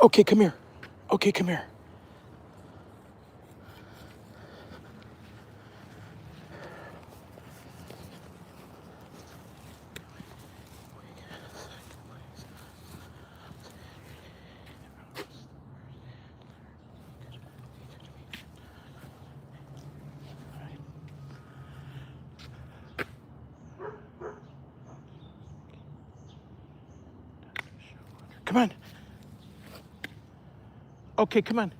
Okay, come here. Okay, come here. Come on. Okay, come on.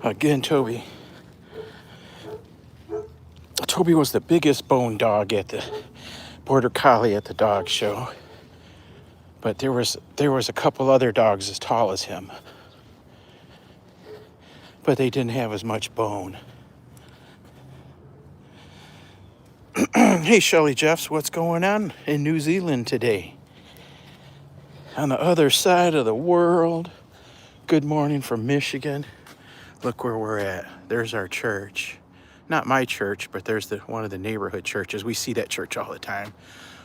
Again, Toby. Toby was the biggest bone dog at the border collie at the dog show, but there was a couple other dogs as tall as him, but they didn't have as much bone. Hey, Shelly Jeffs, what's going on in New Zealand today? On the other side of the world. Good morning from Michigan. Look where we're at. There's our church. Not my church, but there's one of the neighborhood churches. We see that church all the time.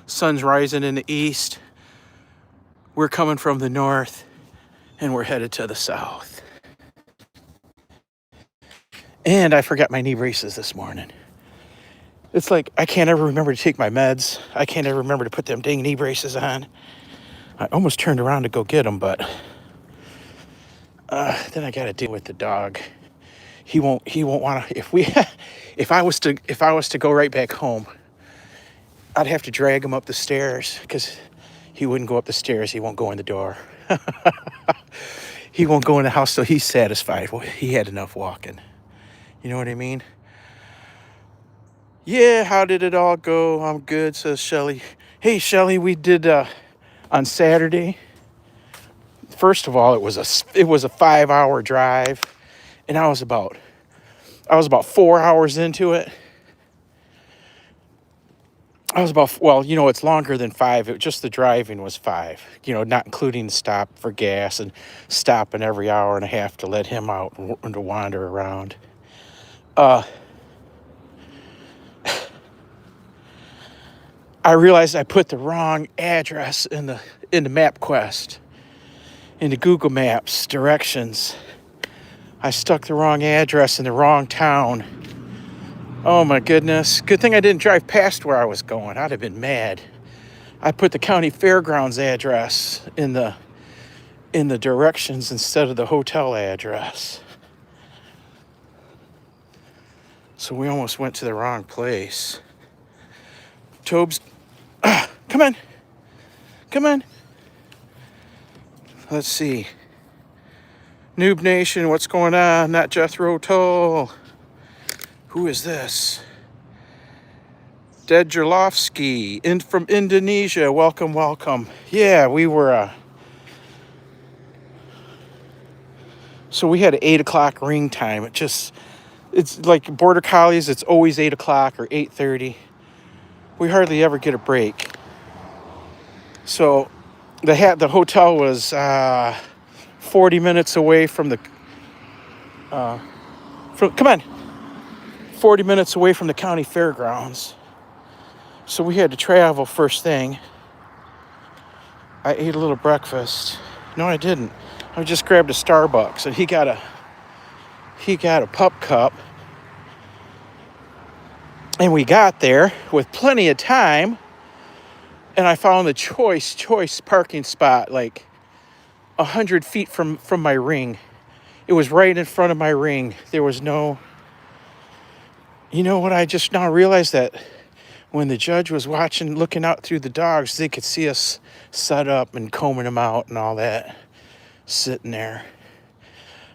Sun's rising in the east. We're coming from the north, and we're headed to the south. And I forgot my knee braces this morning. It's like I can't ever remember to take my meds. I can't ever remember to put them dang knee braces on. I almost turned around to go get them, but then I got to deal with the dog. He won't want to. If I was to go right back home, I'd have to drag him up the stairs because he wouldn't go up the stairs. He won't go in the door. He won't go in the house till he's satisfied. Well, he had enough walking. You know what I mean? Yeah, how did it all go? I'm good, says Shelly. Hey, Shelly, we did on Saturday. First of all, it was a 5-hour drive, and I was about 4 hours into it. It's longer than 5. Just the driving was 5. Not including the stop for gas and stopping every hour and a half to let him out and to wander around. I realized I put the wrong address in the MapQuest, in the Google Maps directions. I stuck the wrong address in the wrong town. Oh my goodness. Good thing I didn't drive past where I was going. I'd have been mad. I put the county fairgrounds address in the directions instead of the hotel address. So we almost went to the wrong place. Tobes, come on. Come on. Let's see. Noob Nation, what's going on? Not Jethro Tull. Who is this? Ded Jerlovsky from Indonesia. Welcome, welcome. Yeah, we were. So we had an 8 o'clock ring time. It's like border collies. It's always 8 o'clock or 8:30. We hardly ever get a break. So the hotel was 40 minutes away from the. 40 minutes away from the county fairgrounds. So we had to travel first thing. I ate a little breakfast. No, I didn't. I just grabbed a Starbucks, and he got a pup cup. And we got there with plenty of time, and I found the choice parking spot like 100 feet from my ring. It was right in front of my ring. There was no. You know what? I just now realized that when the judge was looking out through the dogs, they could see us set up and combing them out and all that, sitting there.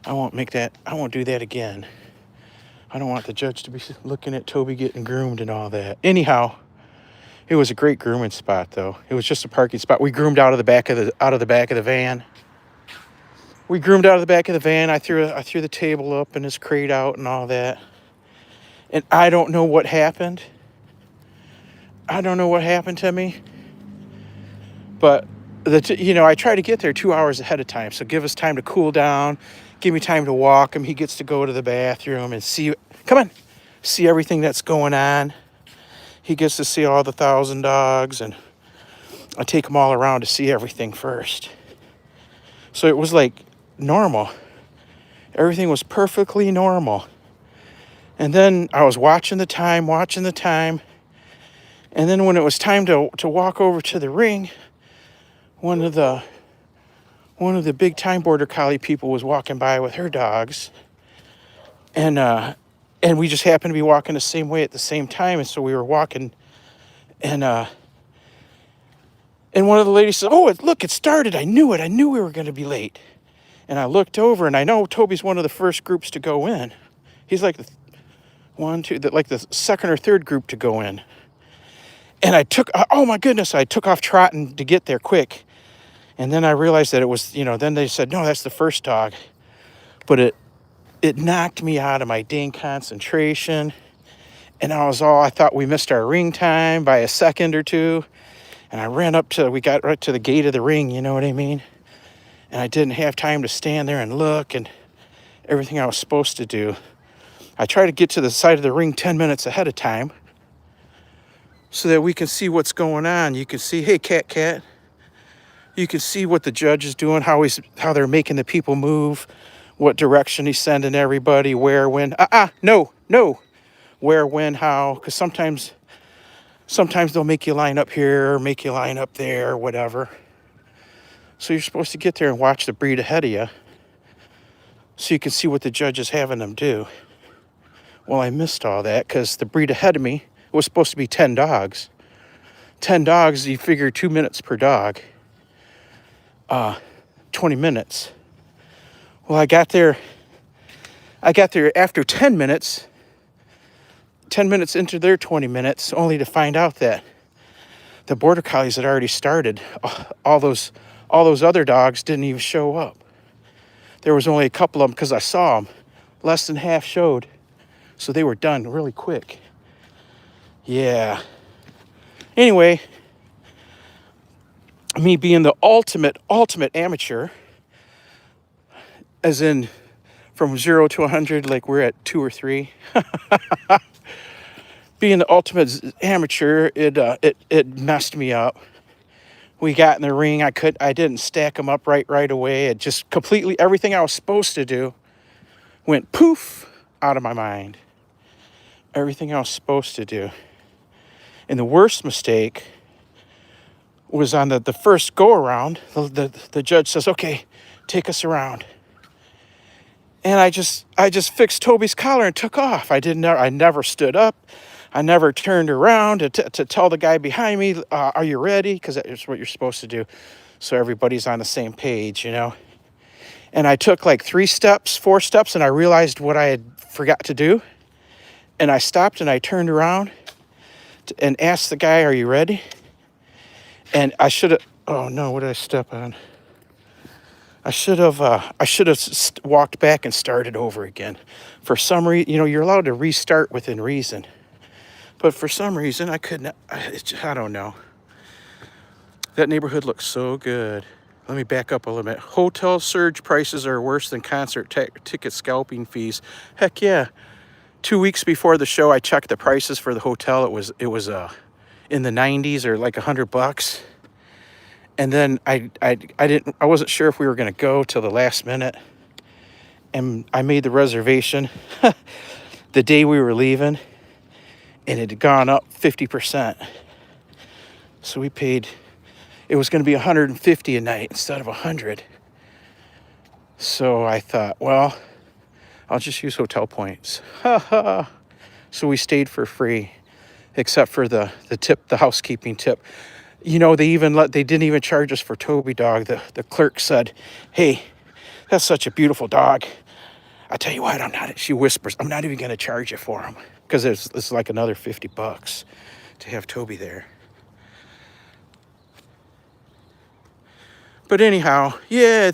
I won't do that again. I don't want the judge to be looking at Toby getting groomed and all that. Anyhow, it was a great grooming spot, though. It was just a parking spot. We groomed out of the back of the van. I threw the table up and his crate out and all that. And I don't know what happened. I don't know what happened to me. But I try to get there 2 hours ahead of time, so give us time to cool down, give me time to walk him. He gets to go to the bathroom and see, come on, see everything that's going on. He gets to see all the 1,000 dogs, and I take him all around to see everything first. So it was like normal. Everything was perfectly normal. And then I was watching the time. And then when it was time to walk over to the ring, one of the big time border collie people was walking by with her dogs. And we just happened to be walking the same way at the same time. And so we were walking, and one of the ladies said, "Oh, look, it started. I knew it. I knew we were going to be late." And I looked over, and I know Toby's one of the first groups to go in. He's like the the second or third group to go in. And I took, oh my goodness, I took off trotting to get there quick. And then I realized that it was, then they said, no, that's the first dog. But it knocked me out of my dang concentration. And I thought we missed our ring time by a second or two. And I ran we got right to the gate of the ring, you know what I mean? And I didn't have time to stand there and look and everything I was supposed to do. I try to get to the side of the ring 10 minutes ahead of time so that we can see what's going on. You can see, hey, cat. You can see what the judge is doing, how they're making the people move, what direction he's sending everybody, where, when. No. Where, when, how. Because sometimes they'll make you line up here, or make you line up there, or whatever. So you're supposed to get there and watch the breed ahead of you so you can see what the judge is having them do. Well, I missed all that because the breed ahead of me was supposed to be 10 dogs. 10 dogs, you figure 2 minutes per dog. 20 minutes. Well, I got there after 10 minutes. 10 minutes into their 20 minutes, only to find out that the border collies had already started. All those other dogs didn't even show up. There was only a couple of them because I saw them. Less than half showed. So they were done really quick. Yeah. Anyway, me being the ultimate amateur, as in from 0 to 100, like we're at 2 or 3. Being the ultimate amateur, it messed me up. We got in the ring. I didn't stack them up right away. It just completely, everything I was supposed to do went poof out of my mind. Everything I was supposed to do. And the worst mistake was on the first go around. The judge says, "Okay, take us around." And I just fixed Toby's collar and took off. I never stood up. I never turned around to tell the guy behind me, "Are you ready?" Because that's what you're supposed to do, so everybody's on the same page, And I took like 4 steps, and I realized what I had forgot to do. And I stopped and I turned around and asked the guy, "Are you ready?" And I should have. Oh no! What did I step on? I should have walked back and started over again. For some reason, you're allowed to restart within reason. But for some reason, I couldn't. I don't know. That neighborhood looks so good. Let me back up a little bit. Hotel surge prices are worse than concert ticket scalping fees. Heck yeah. 2 weeks before the show, I checked the prices for the hotel. It was in the 90s or like $100. And then I wasn't sure if we were going to go till the last minute. And I made the reservation the day we were leaving, and it had gone up 50%. So we paid, it was going to be $150 a night instead of $100. So I thought, well, I'll just use hotel points. So we stayed for free, except for the tip, the housekeeping tip. They didn't even charge us for Toby Dog. The clerk said, "Hey, that's such a beautiful dog. I tell you what, she whispers, I'm not even going to charge you for him." Because it's like another $50 to have Toby there. But anyhow, yeah,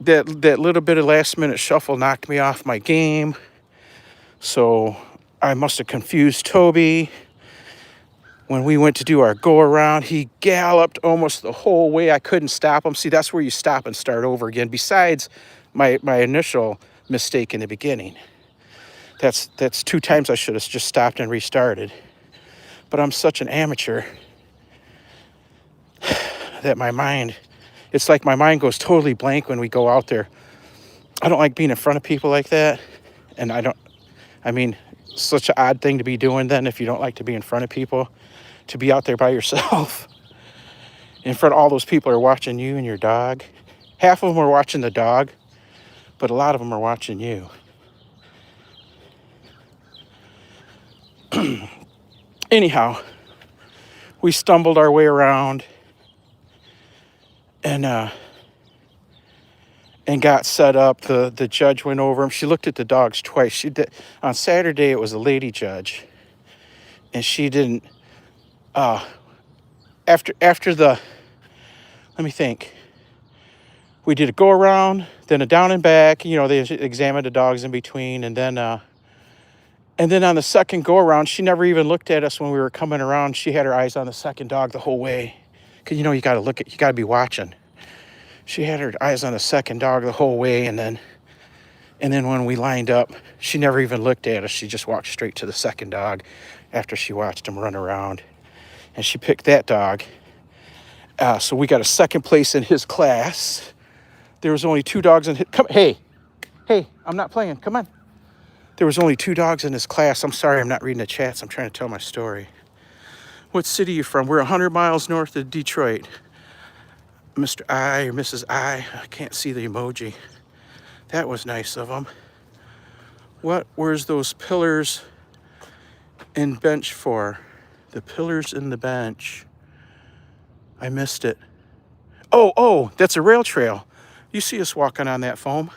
that little bit of last minute shuffle knocked me off my game. So I must have confused Toby. When we went to do our go around, he galloped almost the whole way. I couldn't stop him. See, that's where you stop and start over again. Besides my initial mistake in the beginning. That's 2 times I should have just stopped and restarted. But I'm such an amateur that it's like my mind goes totally blank when we go out there. I don't like being in front of people like that. And such an odd thing to be doing then if you don't like to be in front of people, to be out there by yourself. In front of all those people are watching you and your dog. Half of them are watching the dog, but a lot of them are watching you. Anyhow, we stumbled our way around and got set up. The judge went over them. She looked at the dogs twice. She did on Saturday. It was a lady judge, and she didn't. After the, let me think. We did a go around, then a down and back. They examined the dogs in between, and then on the second go around, she never even looked at us when we were coming around. She had her eyes on the second dog the whole way, because you got to be watching. She had her eyes on the second dog the whole way, and then when we lined up, she never even looked at us. She just walked straight to the second dog after she watched him run around, and she picked that dog. So we got a second place in his class. There was only 2 dogs in his... Hey, I'm not playing. Come on. There was only 2 dogs in his class. I'm sorry, I'm not reading the chats. I'm trying to tell my story. What city are you from? We're 100 miles north of Detroit. Mr. I or Mrs. I can't see the emoji. That was nice of them. Where's those pillars and bench for? The pillars in the bench. I missed it. Oh, that's a rail trail. You see us walking on that foam?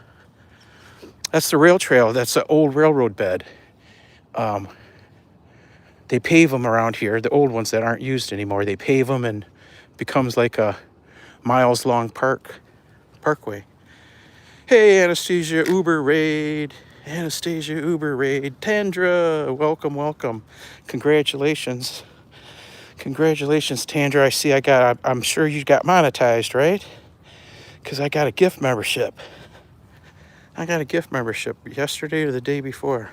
That's the rail trail. That's an old railroad bed. They pave them around here, the old ones that aren't used anymore. They pave them and becomes like a miles-long parkway. Hey, Anastasia Uber Raid. Anastasia Uber Raid. Tandra, welcome. Congratulations, Tandra. I see I'm sure you got monetized, right? Because I got a gift membership. Yesterday or the day before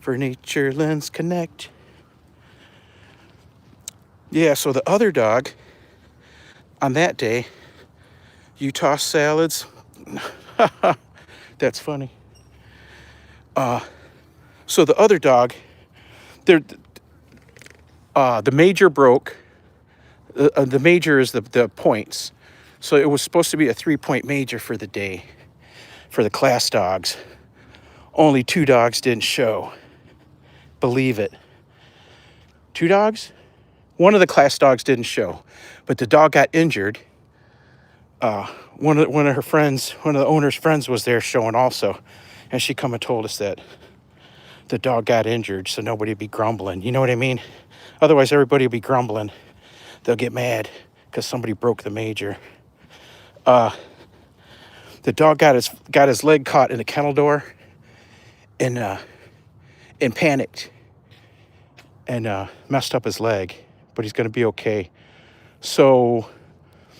for Nature Lens Connect. Yeah, so the other dog on that day, you toss salads. That's funny. So the other dog, the major broke. The major is the points. So it was supposed to be a 3-point major for the day for the class dogs. Only 2 dogs didn't show. Believe it. 2 dogs? One of the class dogs didn't show, but the dog got injured. One of her friends, one of the owner's friends was there showing also, and she come and told us that the dog got injured, so nobody would be grumbling. You know what I mean? Otherwise, everybody will be grumbling. They'll get mad because somebody broke the major. The dog got his leg caught in the kennel door, and panicked, and messed up his leg, but he's going to be okay. So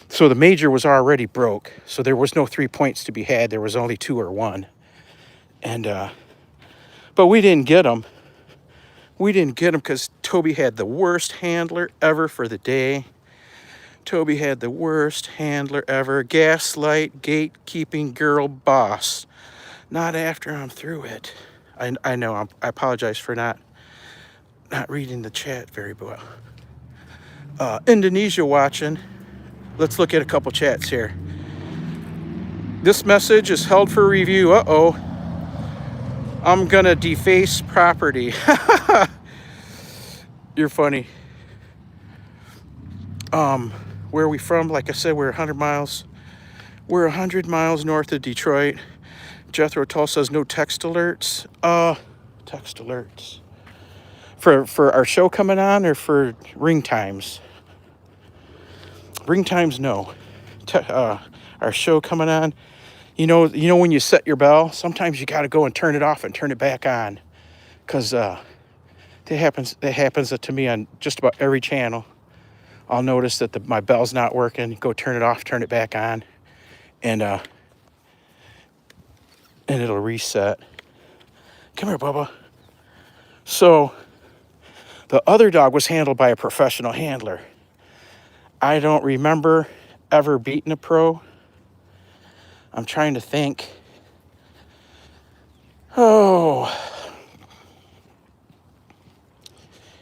the major was already broke, so there was no 3 points to be had. There was only 2 or 1, and but we didn't get him. We didn't get him because Toby had the worst handler ever for the day. Toby had the worst handler ever. Gaslight, gatekeeping girl boss. Not after I'm through it. I know. I apologize for not reading the chat very well. Indonesia watching. Let's look at a couple chats here. This message is held for review. Uh-oh. I'm gonna deface property. You're funny. Where are we from? Like I said, we're 100 miles. We're 100 miles north of Detroit. Jethro Tull says no text alerts. Text alerts. For our show coming on or for ring times? Ring times, no. Our show coming on. You know when you set your bell, sometimes you got to go and turn it off and turn it back on, because they That happens to me on just about every channel. I'll notice that my bell's not working. Go turn it off, turn it back on, and it'll reset. Come here, Bubba. So the other dog was handled by a professional handler. I don't remember ever beating a pro. I'm trying to think. Oh,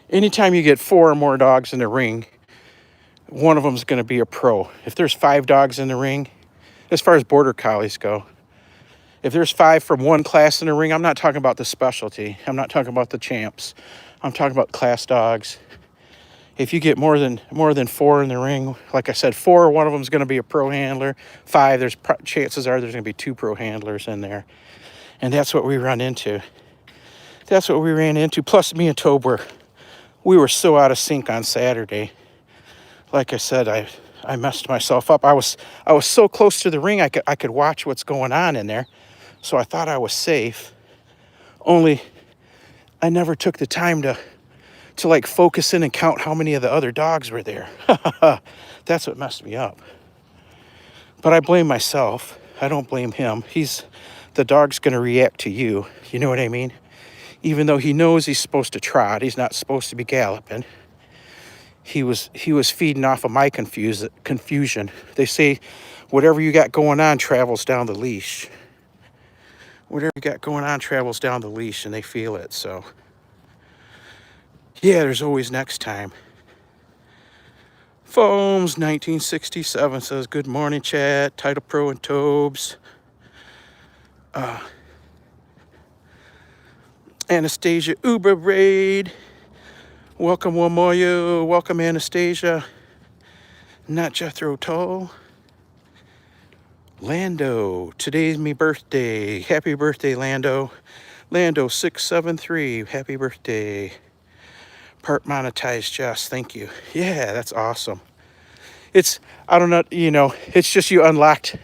anytime you get 4 or more dogs in the ring, one of them is going to be a pro. If there's 5 dogs in the ring, as far as border collies go, if there's 5 from one class in the ring, I'm not talking about the specialty. I'm not talking about the champs. I'm talking about class dogs. If you get more than 4 in the ring, like I said, 4, one of them is going to be a pro handler. 5, chances are there's going to be 2 pro handlers in there. And that's what we run into. That's what we ran into. Plus, me and Tobe we were so out of sync on Saturday. Like I said, I messed myself up. I was so close to the ring, I could watch what's going on in there. So I thought I was safe. Only I never took the time to like focus in and count how many of the other dogs were there. That's what messed me up. But I blame myself. I don't blame him. The dog's going to react to you. You know what I mean? Even though he knows he's supposed to trot, he's not supposed to be galloping. He was feeding off of my confusion. They say whatever you got going on travels down the leash. Whatever you got going on travels down the leash, and they feel it. So yeah, there's always next time. Foams 1967 says, good morning, chat. Titlepro and Tobes. Anastasia Uber Raid. Welcome, Wamoyo. Welcome, Anastasia. Not Jethro Tull. Lando. Today's me birthday. Happy birthday, Lando. Lando 673. Happy birthday. Part monetized, Jess. Thank you. Yeah, that's awesome. I don't know, it's just you unlocked.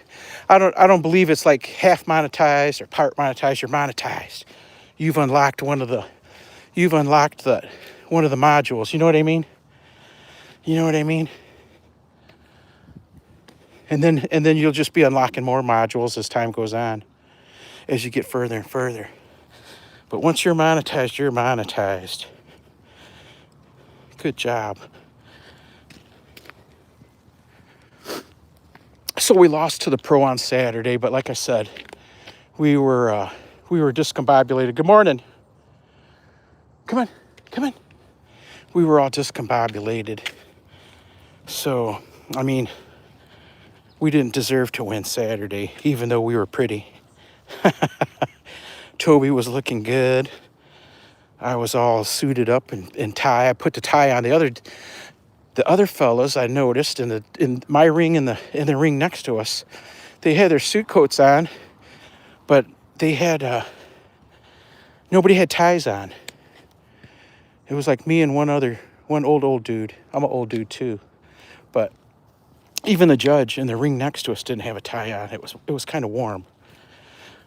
I don't believe it's like half monetized or part monetized. You're monetized. You've unlocked one of the modules. You know what I mean? You know what I mean? And then you'll just be unlocking more modules as time goes on, as you get further and further. But once you're monetized, you're monetized. Good job. So we lost to the pro on Saturday, but like I said, we were discombobulated. Good morning. Come on. We were all discombobulated. So, I mean, we didn't deserve to win Saturday, even though we were pretty. Toby was looking good. I was all suited up in tie. I put the tie on. The other fellas I noticed in my ring and in the ring next to us, they had their suit coats on, but they had nobody had ties on. It was like me and one old dude. I'm an old dude too, but even the judge in the ring next to us didn't have a tie on. It was kind of warm,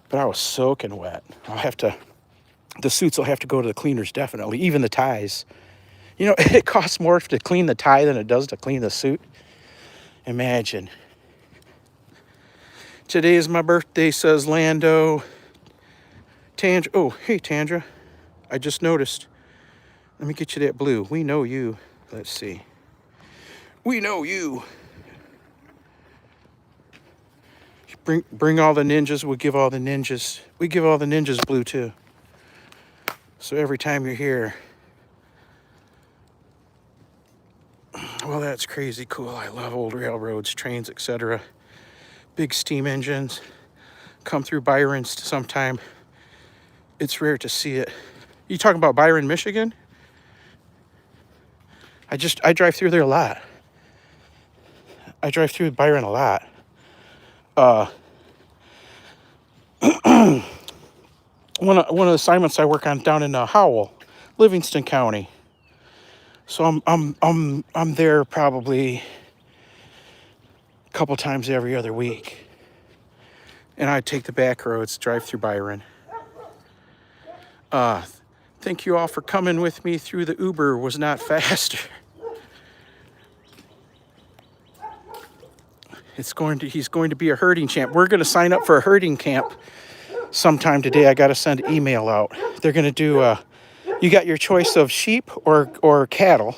but I was soaking wet. The suits will have to go to the cleaners definitely. Even the ties. It costs more to clean the tie than it does to clean the suit. Imagine. Today is my birthday, says Lando. Tandra. Oh, hey, Tandra. I just noticed. Let me get you that blue. We know you. Let's see. We know you. Bring all the ninjas. We'll give all the ninjas. We give all the ninjas blue, too. So every time you're here. Well, that's crazy cool. I love old railroads, trains, etc. Big steam engines. Come through Byron sometime. It's rare to see it. You talking about Byron, Michigan? I drive through there a lot. I drive through Byron a lot. One of the assignments I work on down in Howell, Livingston County. So I'm there probably a couple times every other week. And I take the back roads, drive through Byron. Thank thank you all for coming with me through the Uber was not faster. He's going to be a herding champ. We're going to sign up for a herding camp sometime today. I got to send an email out. They're going to do, you got your choice of sheep or cattle.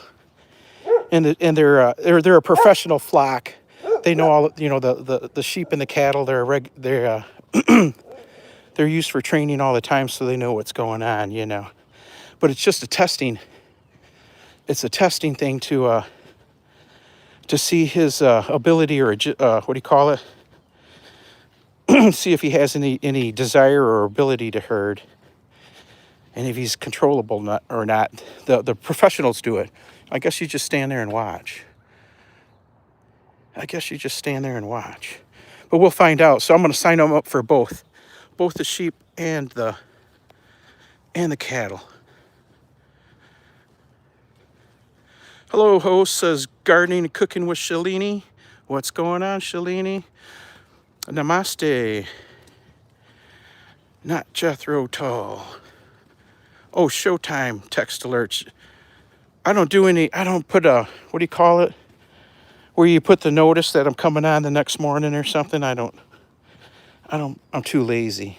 And they're a professional flock. They know all, the sheep and the cattle, they're used for training all the time, so they know what's going on. But it's just it's a testing thing to see his ability, or what do you call it? See if he has any desire or ability to herd, and if he's controllable or not. The professionals do it. I guess you just stand there and watch. But we'll find out. So I'm going to sign them up for both the sheep and the cattle. Hello, host, says gardening and cooking with Shalini. What's going on, Shalini? Namaste. Not Jethro Tull. Oh, Showtime text alerts. I don't put what do you call it? Where you put the notice that I'm coming on the next morning or something. I'm too lazy.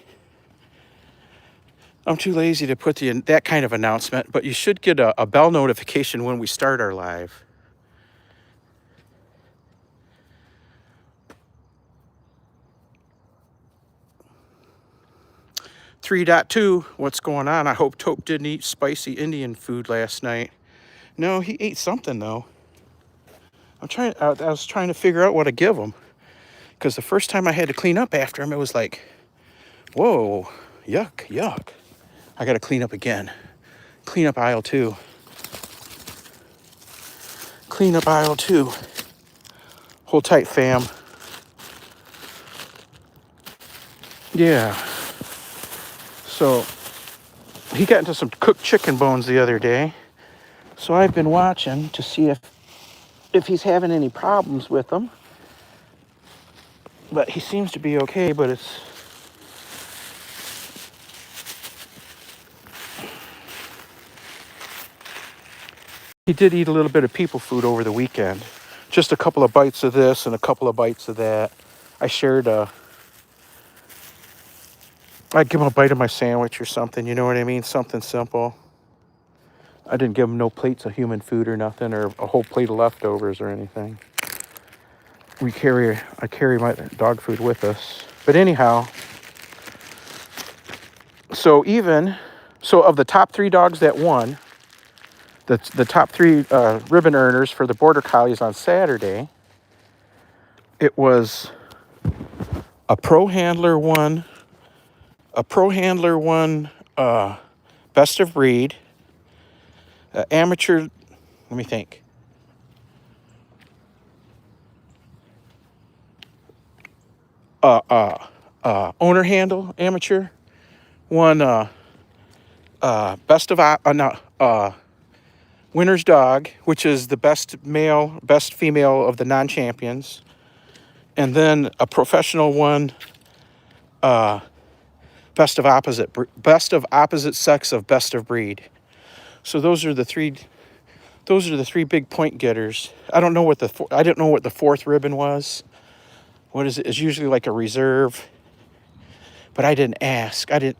I'm too lazy to put that kind of announcement, but you should get a bell notification when we start our live. .2, what's going on? I hope Tope didn't eat spicy Indian food last night. No, he ate something though. I was trying to figure out what to give him, because the first time I had to clean up after him, it was like, whoa, yuck. I got to clean up again. Clean up aisle 2. Hold tight, fam. Yeah. So he got into some cooked chicken bones the other day. So I've been watching to see if he's having any problems with them. But he seems to be okay, but he did eat a little bit of people food over the weekend. Just a couple of bites of this and a couple of bites of that. I shared I'd give him a bite of my sandwich or something, you know what I mean? Something simple. I didn't give him no plates of human food or nothing, or a whole plate of leftovers or anything. I carry my dog food with us. But anyhow, so of the top 3 dogs that won, the top 3 ribbon earners for the Border Collies on Saturday, it was a pro handler won best of breed, amateur, let me think. Owner handle amateur won winner's dog, which is the best male, best female of the non-champions. And then a professional won best of opposite sex of best of breed. So those are the three big point getters. I didn't know what the 4th ribbon was. What is it? It's usually like a reserve. But I didn't ask. I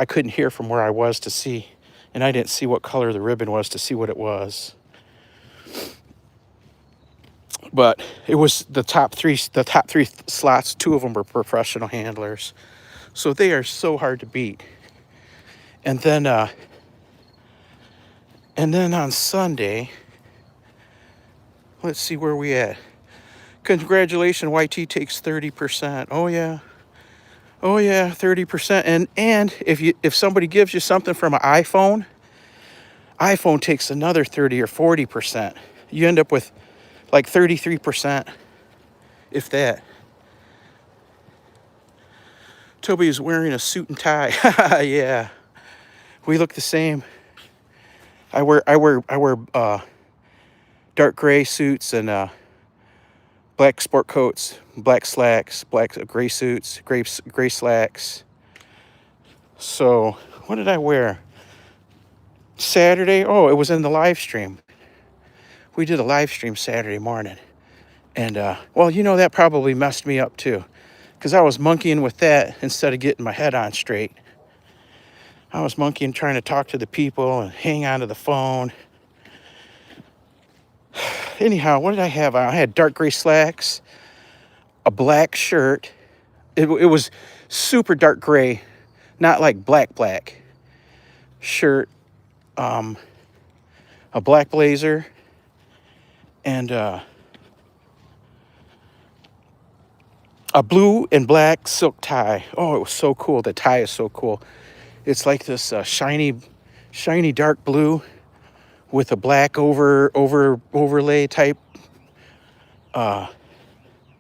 couldn't hear from where I was to see, and I didn't see what color the ribbon was to see what it was. But it was the top three slots. 2 of them were professional handlers. So they are so hard to beat. And then on Sunday, let's see where we at. Congratulations, YT takes 30%. Oh yeah, 30%. And if somebody gives you something from an iPhone takes another 30 or 40%. You end up with like 33%, if that. Toby is wearing a suit and tie. Yeah, we look the same. I wear dark gray suits and black sport coats, black slacks, black gray suits, gray slacks. So what did I wear? Saturday, oh, it was in the live stream. We did a live stream Saturday morning. And, well, that probably messed me up too. Because I was monkeying with that instead of getting my head on straight. I was monkeying trying to talk to the people and hang on to the phone. Anyhow, what did I have? I had dark gray slacks, a black shirt. It was super dark gray, not like black shirt, a black blazer, and a blue and black silk tie. Oh, it was so cool. The tie is so cool. It's like this shiny dark blue with a black overlay type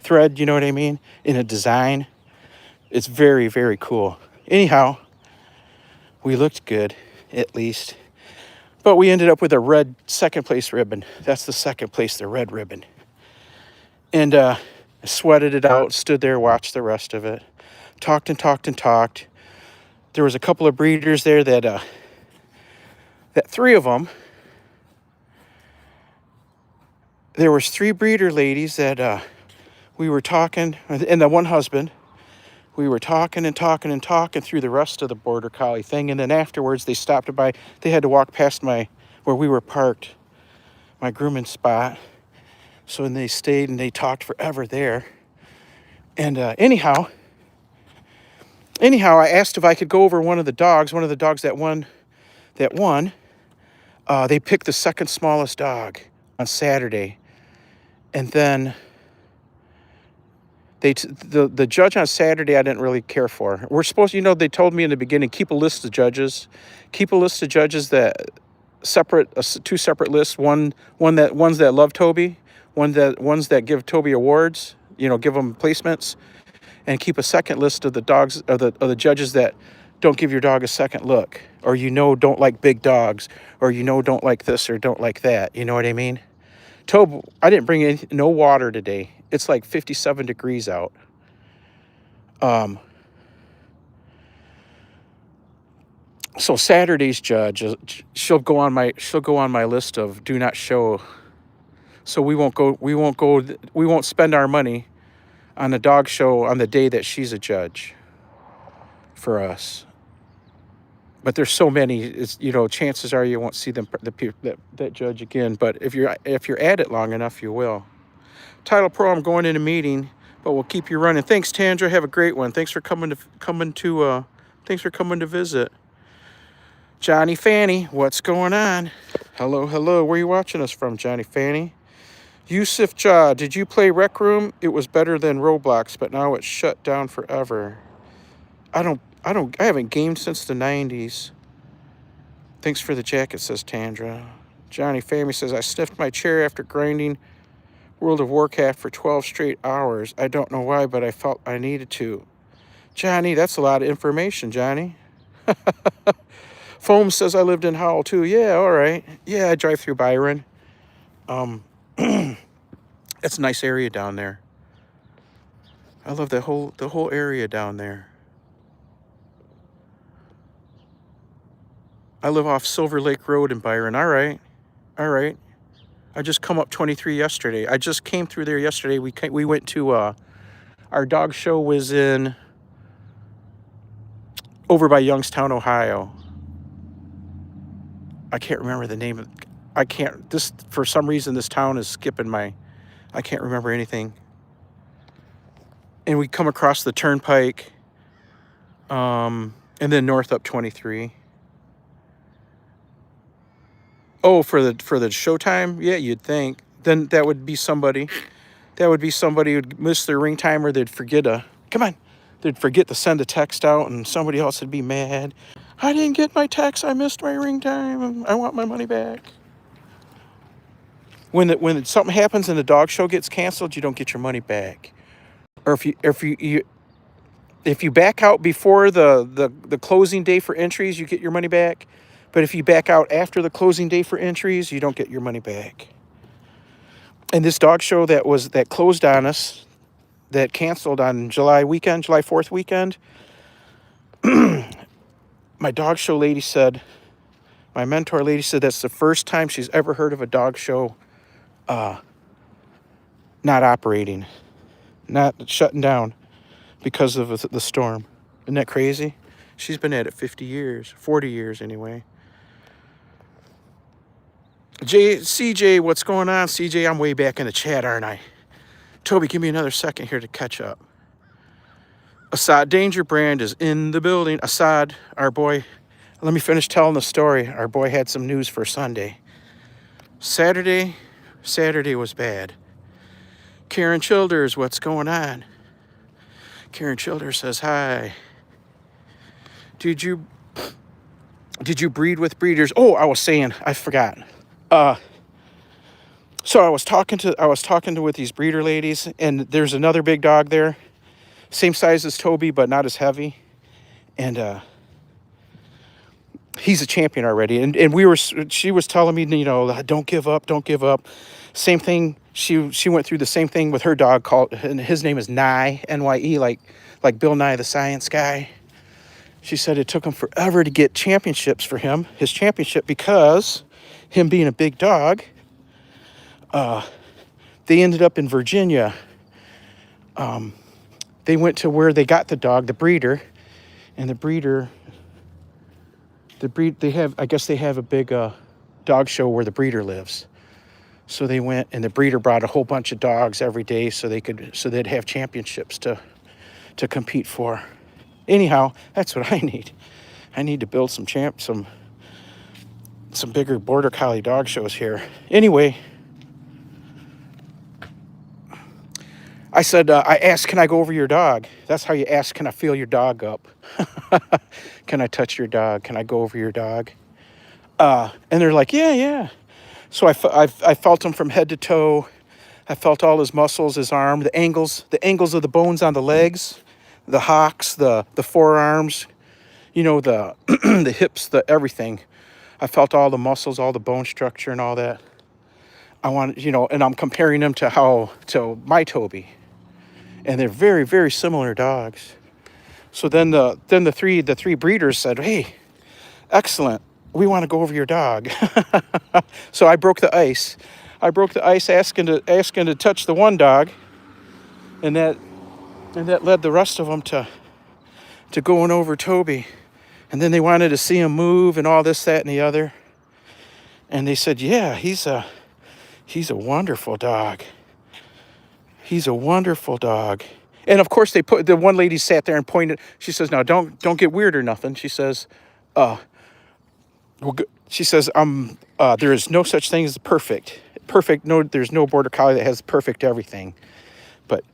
thread. You know what I mean? In a design. It's very, very cool. Anyhow, we looked good, at least. But we ended up with a red second place ribbon. That's the second place, the red ribbon. And I sweated it out, stood there, watched the rest of it. Talked and talked and talked. There was a couple of breeders there that three of them, there was 3 breeder ladies that we were talking, and the one husband. We were talking and talking and talking through the rest of the border collie thing, and then afterwards they stopped by. They had to walk past where we were parked, my grooming spot. So then they stayed and they talked forever there. And anyhow, I asked if I could go over one of the dogs that won. They picked the second smallest dog on Saturday, and then the judge on Saturday I didn't really care for. We're supposed, they told me in the beginning, keep a list of judges that separate, 2 separate lists. Ones that love Toby, ones that give Toby awards, give them placements, and keep a second list of the dogs of the judges that don't give your dog a second look, or don't like big dogs, or don't like this or don't like that. You know what I mean? Toby, I didn't bring no water today. It's like 57 degrees out. So Saturday's judge, she'll go on my list of do not show. So we won't spend our money on a dog show on the day that she's a judge for us. But there's so many, it's, chances are you won't see that judge again. But if you're at it long enough, you will. Titlepro, I'm going in a meeting, but we'll keep you running. Thanks, Tandra. Have a great one. Thanks for coming to visit. Johnny Fanny, what's going on? Hello. Where are you watching us from, Johnny Fanny? Yusuf Jah, did you play Rec Room? It was better than Roblox, but now it's shut down forever. I haven't gamed since the 90s. Thanks for the jacket, says Tandra. Johnny Fanny says, I sniffed my chair after grinding World of Warcraft for 12 straight hours. I don't know why, but I felt I needed to. Johnny, that's a lot of information, Johnny. Foam says I lived in Howell too. Yeah, all right. Yeah, I drive through Byron. It's a nice area down there. I love the whole area down there. I live off Silver Lake Road in Byron. All right. I just come up 23 yesterday. I just came through there yesterday. We went to our dog show was over by Youngstown, Ohio. I can't remember the name of. For some reason this town is skipping I can't remember anything. And we come across the turnpike, and then north up 23. Oh, for the showtime? Yeah, you'd think. Then that would be somebody who'd miss their ring time, or they'd forget to send a text out, and somebody else would be mad. I didn't get my text. I missed my ring time. I want my money back. When something happens and the dog show gets canceled, you don't get your money back. Or if you back out before the closing day for entries, you get your money back. But if you back out after the closing day for entries, you don't get your money back. And this dog show that closed on us, that canceled on July 4th weekend, my dog show lady said, My mentor lady said that's the first time she's ever heard of a dog show not operating, not shutting down because of the storm. Isn't that crazy? She's been at it 50 years, 40 years anyway. CJ, what's going on? CJ, I'm way back in the chat, aren't I? Toby, give me another second here to catch up. Assad Danger Brand is in the building. Assad, our boy, let me finish telling the story. Our boy had some news for Sunday. Saturday was bad. Karen Childers, what's going on? Karen Childers says, hi. Did you breed with breeders? Oh, I was saying, I forgot. So I was talking with these breeder ladies, and there's another big dog there, same size as Toby, but not as heavy. And he's a champion already. And she was telling me, you know, don't give up. Same thing. She went through the same thing with her dog and his name is Nye, Nye, like Bill Nye the Science Guy. She said it took him forever to get championships for his championship, because him being a big dog, they ended up in Virginia. They went to where they got the dog, the breeder, and they have a big dog show where the breeder lives. So they went, and the breeder brought a whole bunch of dogs every day so they'd have championships to compete for. Anyhow, that's what I need. I need to build some bigger border collie dog shows here. Anyway, I said, I asked, can I go over your dog? That's how you ask, can I feel your dog up? Can I touch your dog? Can I go over your dog? And they're like, yeah. So I felt him from head to toe. I felt all his muscles, his arm, the angles of the bones on the legs, the hocks, the forearms, you know, the the hips, the everything. I felt all the muscles, all the bone structure and all that. I want, you know, and I'm comparing them to my Toby. And they're very, very similar dogs. So then the three breeders said, hey, excellent. We want to go over your dog. So I broke the ice. Asking to touch the one dog, and that led the rest of them to going over Toby. And then they wanted to see him move and all this, that, and the other. And they said, yeah, he's a wonderful dog. He's a wonderful dog. And of course, the one lady sat there and pointed. She says, "No, don't get weird or nothing." She says, there is no such thing as perfect. No, there's no border collie that has perfect everything. But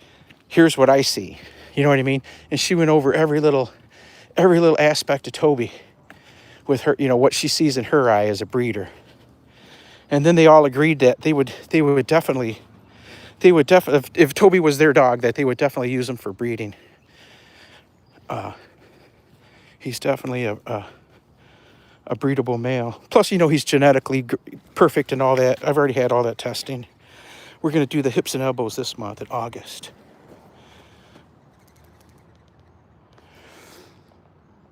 here's what I see. You know what I mean?" And she went over every little aspect of Toby with her, you know, what she sees in her eye as a breeder. And then they all agreed that they would definitely, if Toby was their dog, that they would definitely use him for breeding. He's definitely a breedable male. Plus, you know, he's genetically perfect and all that. I've already had all that testing. We're going to do the hips and elbows this month in August.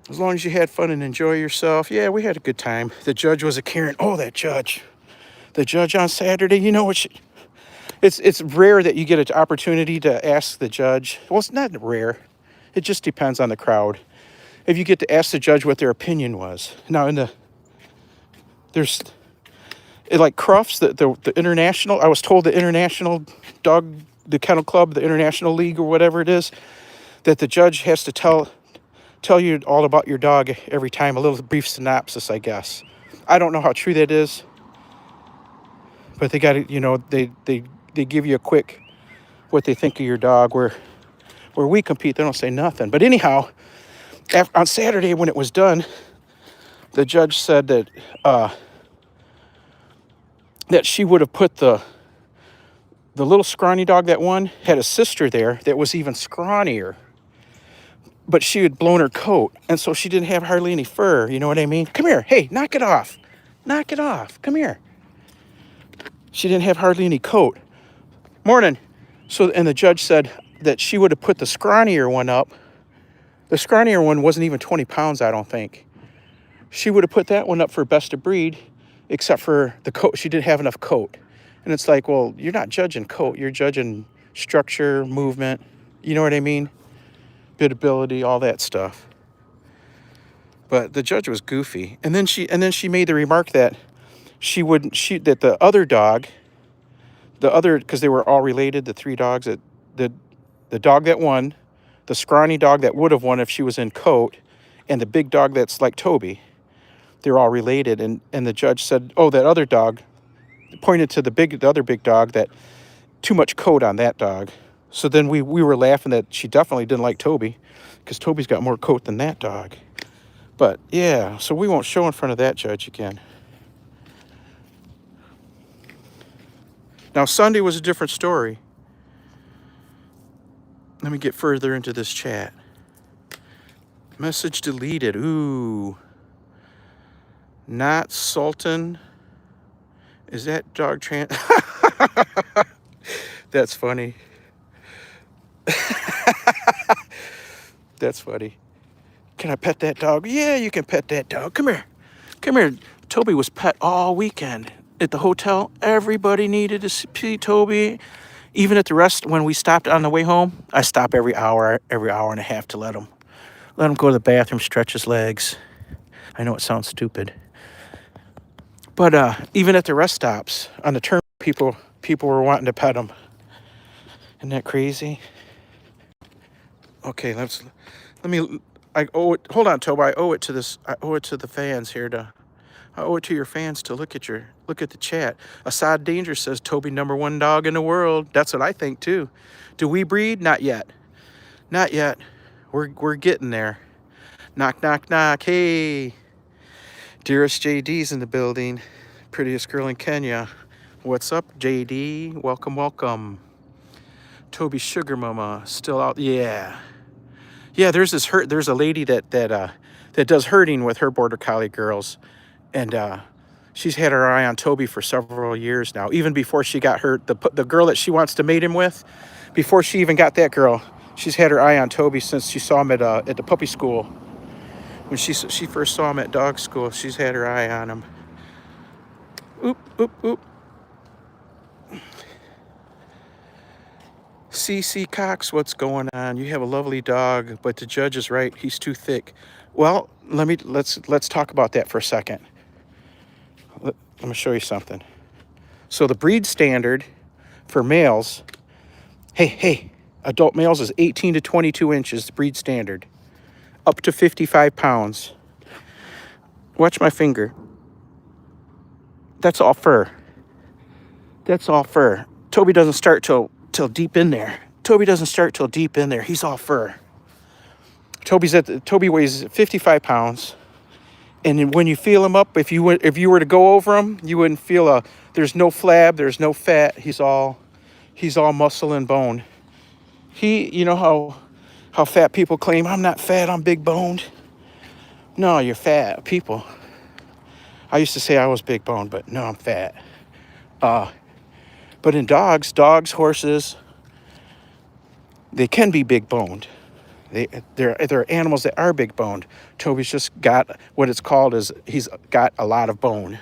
As long as you had fun and enjoy yourself. Yeah, we had a good time. The judge was a Karen. Oh, that judge. The judge on Saturday, you know what? It's rare that you get an opportunity to ask the judge. Well, it's not rare. It just depends on the crowd. If you get to ask the judge what their opinion was. Now, there's like Crufts, the international. I was told the international dog, the kennel club, the international league or whatever it is, that the judge has to tell you all about your dog every time. A little brief synopsis, I guess. I don't know how true that is, but they got to, you know, they give you a quick what they think of your dog. Where we compete, they don't say nothing. But anyhow, on Saturday when it was done, the judge said that she would have put the little scrawny dog that won had a sister there that was even scrawnier, but she had blown her coat, and so she didn't have hardly any fur. You know what I mean? Come here. Hey, knock it off. Come here. She didn't have hardly any coat. Morning. So, and the judge said that she would have put the scrawnier one up. The scrawnier one wasn't even 20 pounds, I don't think. she would have put that one up for best of breed, except for the coat. She didn't have enough coat. And it's like, well, you're not judging coat. You're judging structure, movement. You know what I mean? Biddability, all that stuff. But the judge was goofy. And then she made the remark that that the other dog, because they were all related, the three dogs, that the dog that won, the scrawny dog that would have won if she was in coat, and the big dog that's like Toby, they're all related. And the judge said, oh, that other dog, pointed to the other big dog, that too much coat on that dog. So then we were laughing that she definitely didn't like Toby, because Toby's got more coat than that dog. But yeah, so we won't show in front of that judge again. Now Sunday was a different story. Let me get further into this chat. Message deleted. Ooh. Not Sultan. Is that dog trans? That's funny. That's funny. Can I pet that dog? Yeah, you can pet that dog. Come here. Come here. Toby was pet all weekend at the hotel. Everybody needed to see Toby. Even at the rest, when we stopped on the way home, I stop every hour and a half to let him go to the bathroom, stretch his legs. I know it sounds stupid. But even at the rest stops on the turn, people were wanting to pet him. Isn't that crazy? Okay, I owe it. Hold on, Toby. I owe it to the fans here I owe it to your fans to look at the chat. Assad Danger says Toby #1 dog in the world. That's what I think too. Do we breed? Not yet. Not yet. We're getting there. Knock, knock, knock. Hey. Dearest JD's in the building. Prettiest girl in Kenya. What's up, JD? Welcome, welcome. Toby Sugar Mama still out. Yeah. Yeah, there's a lady that does herding with her border collie girls, and she's had her eye on Toby for several years now. Even before she got hurt, the girl that she wants to mate him with, before she even got that girl, she's had her eye on Toby since she saw him at the puppy school. When she first saw him at dog school, she's had her eye on him. Oop, oop, oop. CC Cox, what's going on? You have a lovely dog, but the judge is right. He's too thick. Well, let's talk about that for a second. Let me show you something. So the breed standard for males, hey, adult males is 18 to 22 inches, the breed standard, up to 55 pounds. Watch my finger. That's all fur. That's all fur. Toby doesn't start till deep in there. Toby doesn't start till deep in there. He's all fur. Toby weighs 55 pounds. And when you feel him up, if you were to go over him, you wouldn't feel there's no flab, there's no fat. He's all muscle and bone. You know how fat people claim, I'm not fat, I'm big boned. No, you're fat, people. I used to say I was big boned, but no, I'm fat. But in dogs, horses, they can be big boned. They're animals that are big boned. Toby's just got what it's called is he's got a lot of bone.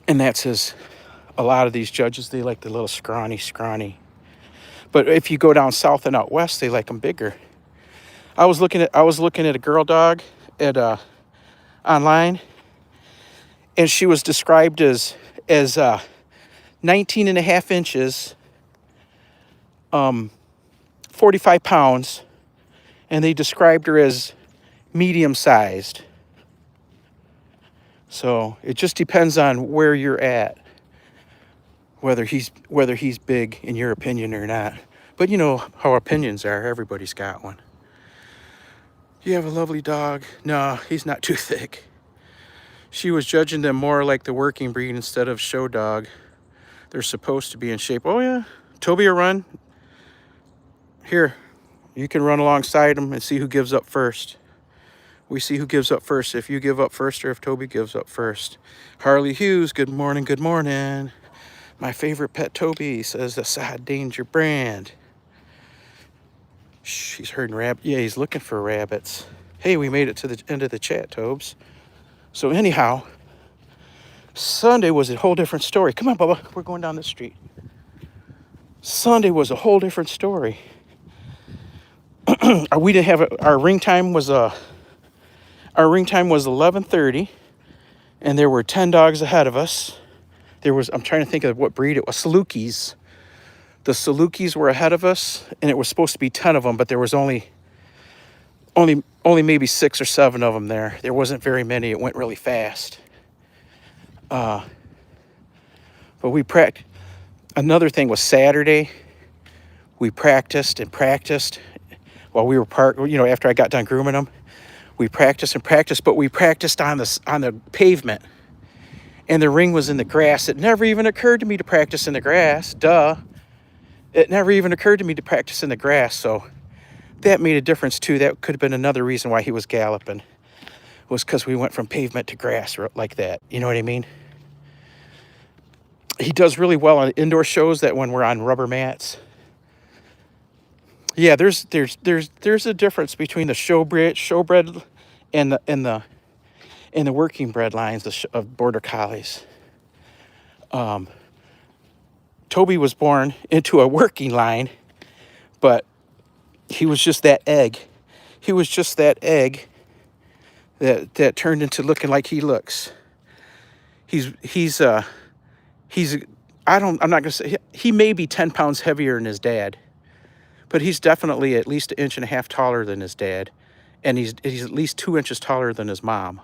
And that's a lot of these judges, they like the little scrawny. But if you go down south and out west, they like them bigger. I was looking at a girl dog online, and she was described as 19 and a half inches, 45 pounds, and they described her as medium-sized. So it just depends on where you're at, whether he's big in your opinion or not. But you know how opinions are. Everybody's got one. You have a lovely dog. No, he's not too thick. She was judging them more like the working breed instead of show dog. They're supposed to be in shape. Oh yeah, Toby will run. Here, you can run alongside him and see who gives up first. We see who gives up first, if you give up first or if Toby gives up first. Harley Hughes, good morning, good morning. My favorite pet Toby, says the Side Danger brand. Shh, he's herding rabbits. Yeah, he's looking for rabbits. Hey, we made it to the end of the chat, Tobes. So anyhow, Sunday was a whole different story. Come on, Bubba. We're going down the street. Sunday was a whole different story. We didn't have our ring time was 11:30, and there were 10 dogs ahead of us. I'm trying to think of what breed it was. Salukis. The Salukis were ahead of us, and it was supposed to be 10 of them, but there was only maybe 6 or 7 of them there. There wasn't very many. It went really fast. But we practiced. Another thing was Saturday. We practiced and practiced while we were parked. After I got done grooming them, we practiced and practiced. But we practiced on the pavement, and the ring was in the grass. It never even occurred to me to practice in the grass. Duh! It never even occurred to me to practice in the grass. So that made a difference too. That could have been another reason why he was galloping. Was because we went from pavement to grass like that. You know what I mean? He does really well on indoor shows that when we're on rubber mats. Yeah, there's a difference between the showbred and the working bred lines of border collies. Toby was born into a working line, but he was just that egg. He was just that egg that turned into looking like he looks. I'm not gonna say he may be 10 pounds heavier than his dad, but he's definitely at least 1.5 inches taller than his dad, and he's at least 2 inches taller than his mom.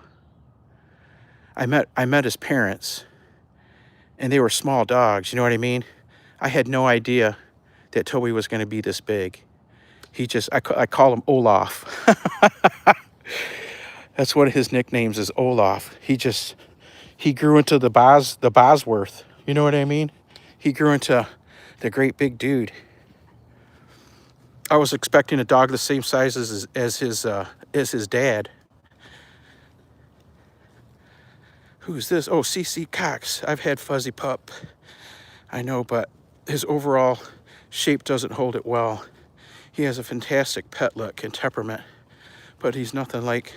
I met his parents, and they were small dogs. You know what I mean? I had no idea that Toby was going to be this big. I call him Olaf. That's one of his nicknames is Olaf. He grew into the Bosworth. You know what I mean? He grew into the great big dude. I was expecting a dog the same size as his dad. Who's this? Oh, CC Cox. I've had Fuzzy Pup. I know, but his overall shape doesn't hold it well. He has a fantastic pet look and temperament, but he's nothing like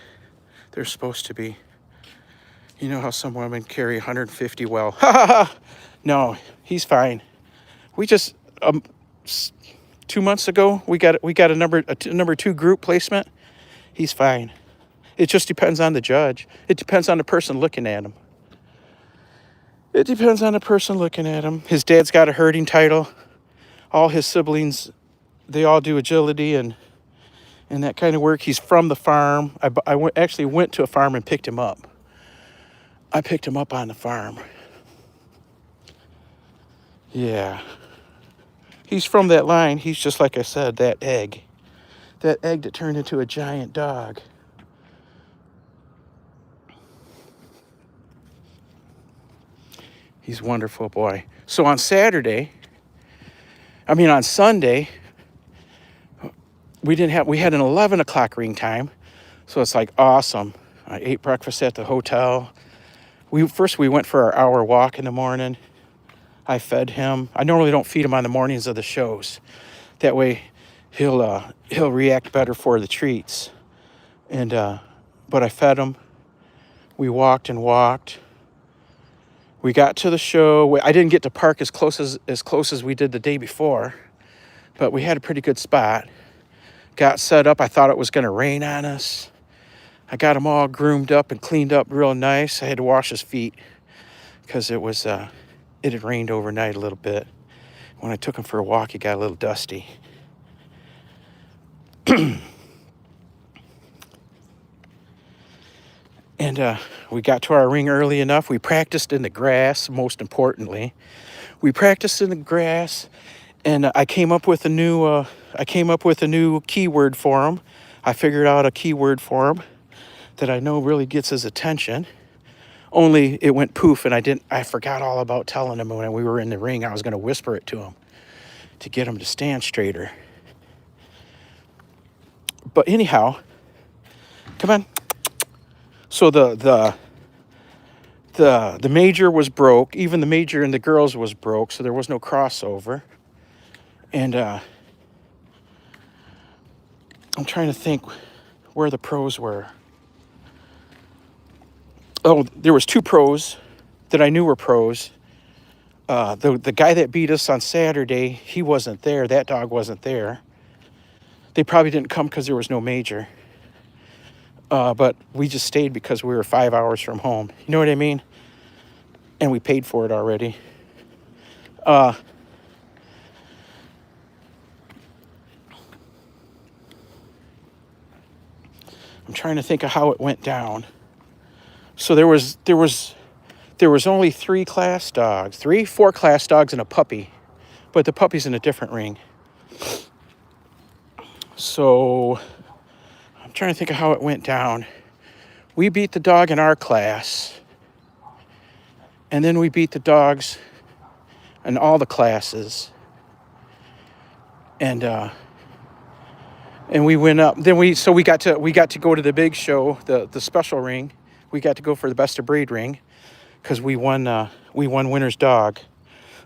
they're supposed to be. You know how some women carry 150 well. No, he's fine. We just 2 months ago we got a number 2 group placement. He's fine. It just depends on the judge. It depends on the person looking at him. His dad's got a herding title. All his siblings, they all do agility and that kind of work. He's from the farm. I actually went to a farm and picked him up. I picked him up on the farm. Yeah. He's from that line. He's just like I said, that egg that turned into a giant dog. He's a wonderful boy. So on Sunday, we had an 11 o'clock ring time. So it's like awesome. I ate breakfast at the hotel. We went for our hour walk in the morning. I fed him. I normally don't feed him on the mornings of the shows. That way he'll react better for the treats. But I fed him. We walked and walked. We got to the show. I didn't get to park as close as we did the day before, but we had a pretty good spot. Got set up. I thought it was going to rain on us. I got him all groomed up and cleaned up real nice. I had to wash his feet because it had rained overnight a little bit. When I took him for a walk, he got a little dusty. And we got to our ring early enough. We practiced in the grass, most importantly. We practiced in the grass, and I came up with a new keyword for him. I figured out a keyword for him that I know really gets his attention. Only it went poof, and I forgot all about telling him when we were in the ring. I was going to whisper it to him to get him to stand straighter. But anyhow, come on. So the major was broke. Even the major and the girls was broke, so there was no crossover. And I'm trying to think where the pros were. Oh, there was 2 pros that I knew were pros. The guy that beat us on Saturday, he wasn't there. That dog wasn't there. They probably didn't come because there was no major. But we just stayed because we were 5 hours from home. You know what I mean? And we paid for it already. I'm trying to think of how it went down. So there was only 3 class dogs, 4 class dogs and a puppy, but the puppy's in a different ring. So I'm trying to think of how it went down. We beat the dog in our class, and then we beat the dogs in all the classes, and we went up. Then we got to go to the big show, the special ring. We got to go for the best of breed ring because we won winner's dog.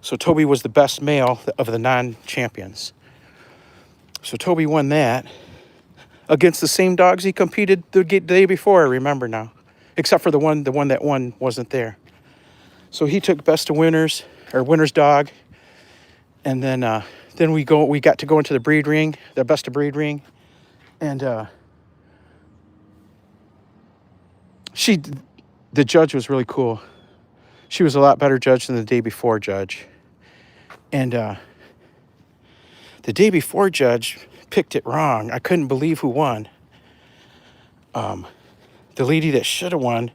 So Toby was the best male of the non-champions. So Toby won that against the same dogs he competed the day before, I remember now. Except for the one that won wasn't there. So he took best of winners, or winner's dog. And then we got to go into the breed ring, the best of breed ring. And the judge was really cool. She was a lot better judge than the day before judge. And the day before judge picked it wrong. I couldn't believe who won. The lady that should have won.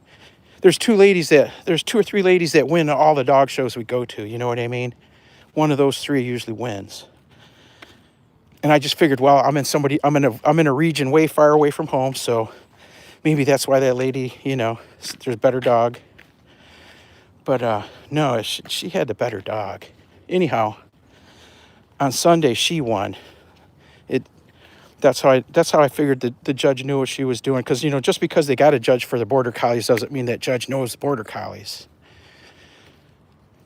There's 2 or 3 ladies that win all the dog shows we go to. You know what I mean? One of those 3 usually wins. And I just figured, well, I'm in a region way far away from home, so maybe that's why that lady, there's a better dog. But no, she had the better dog. Anyhow, on Sunday she won. That's how I figured the judge knew what she was doing. Because, just because they got a judge for the border collies doesn't mean that judge knows the border collies.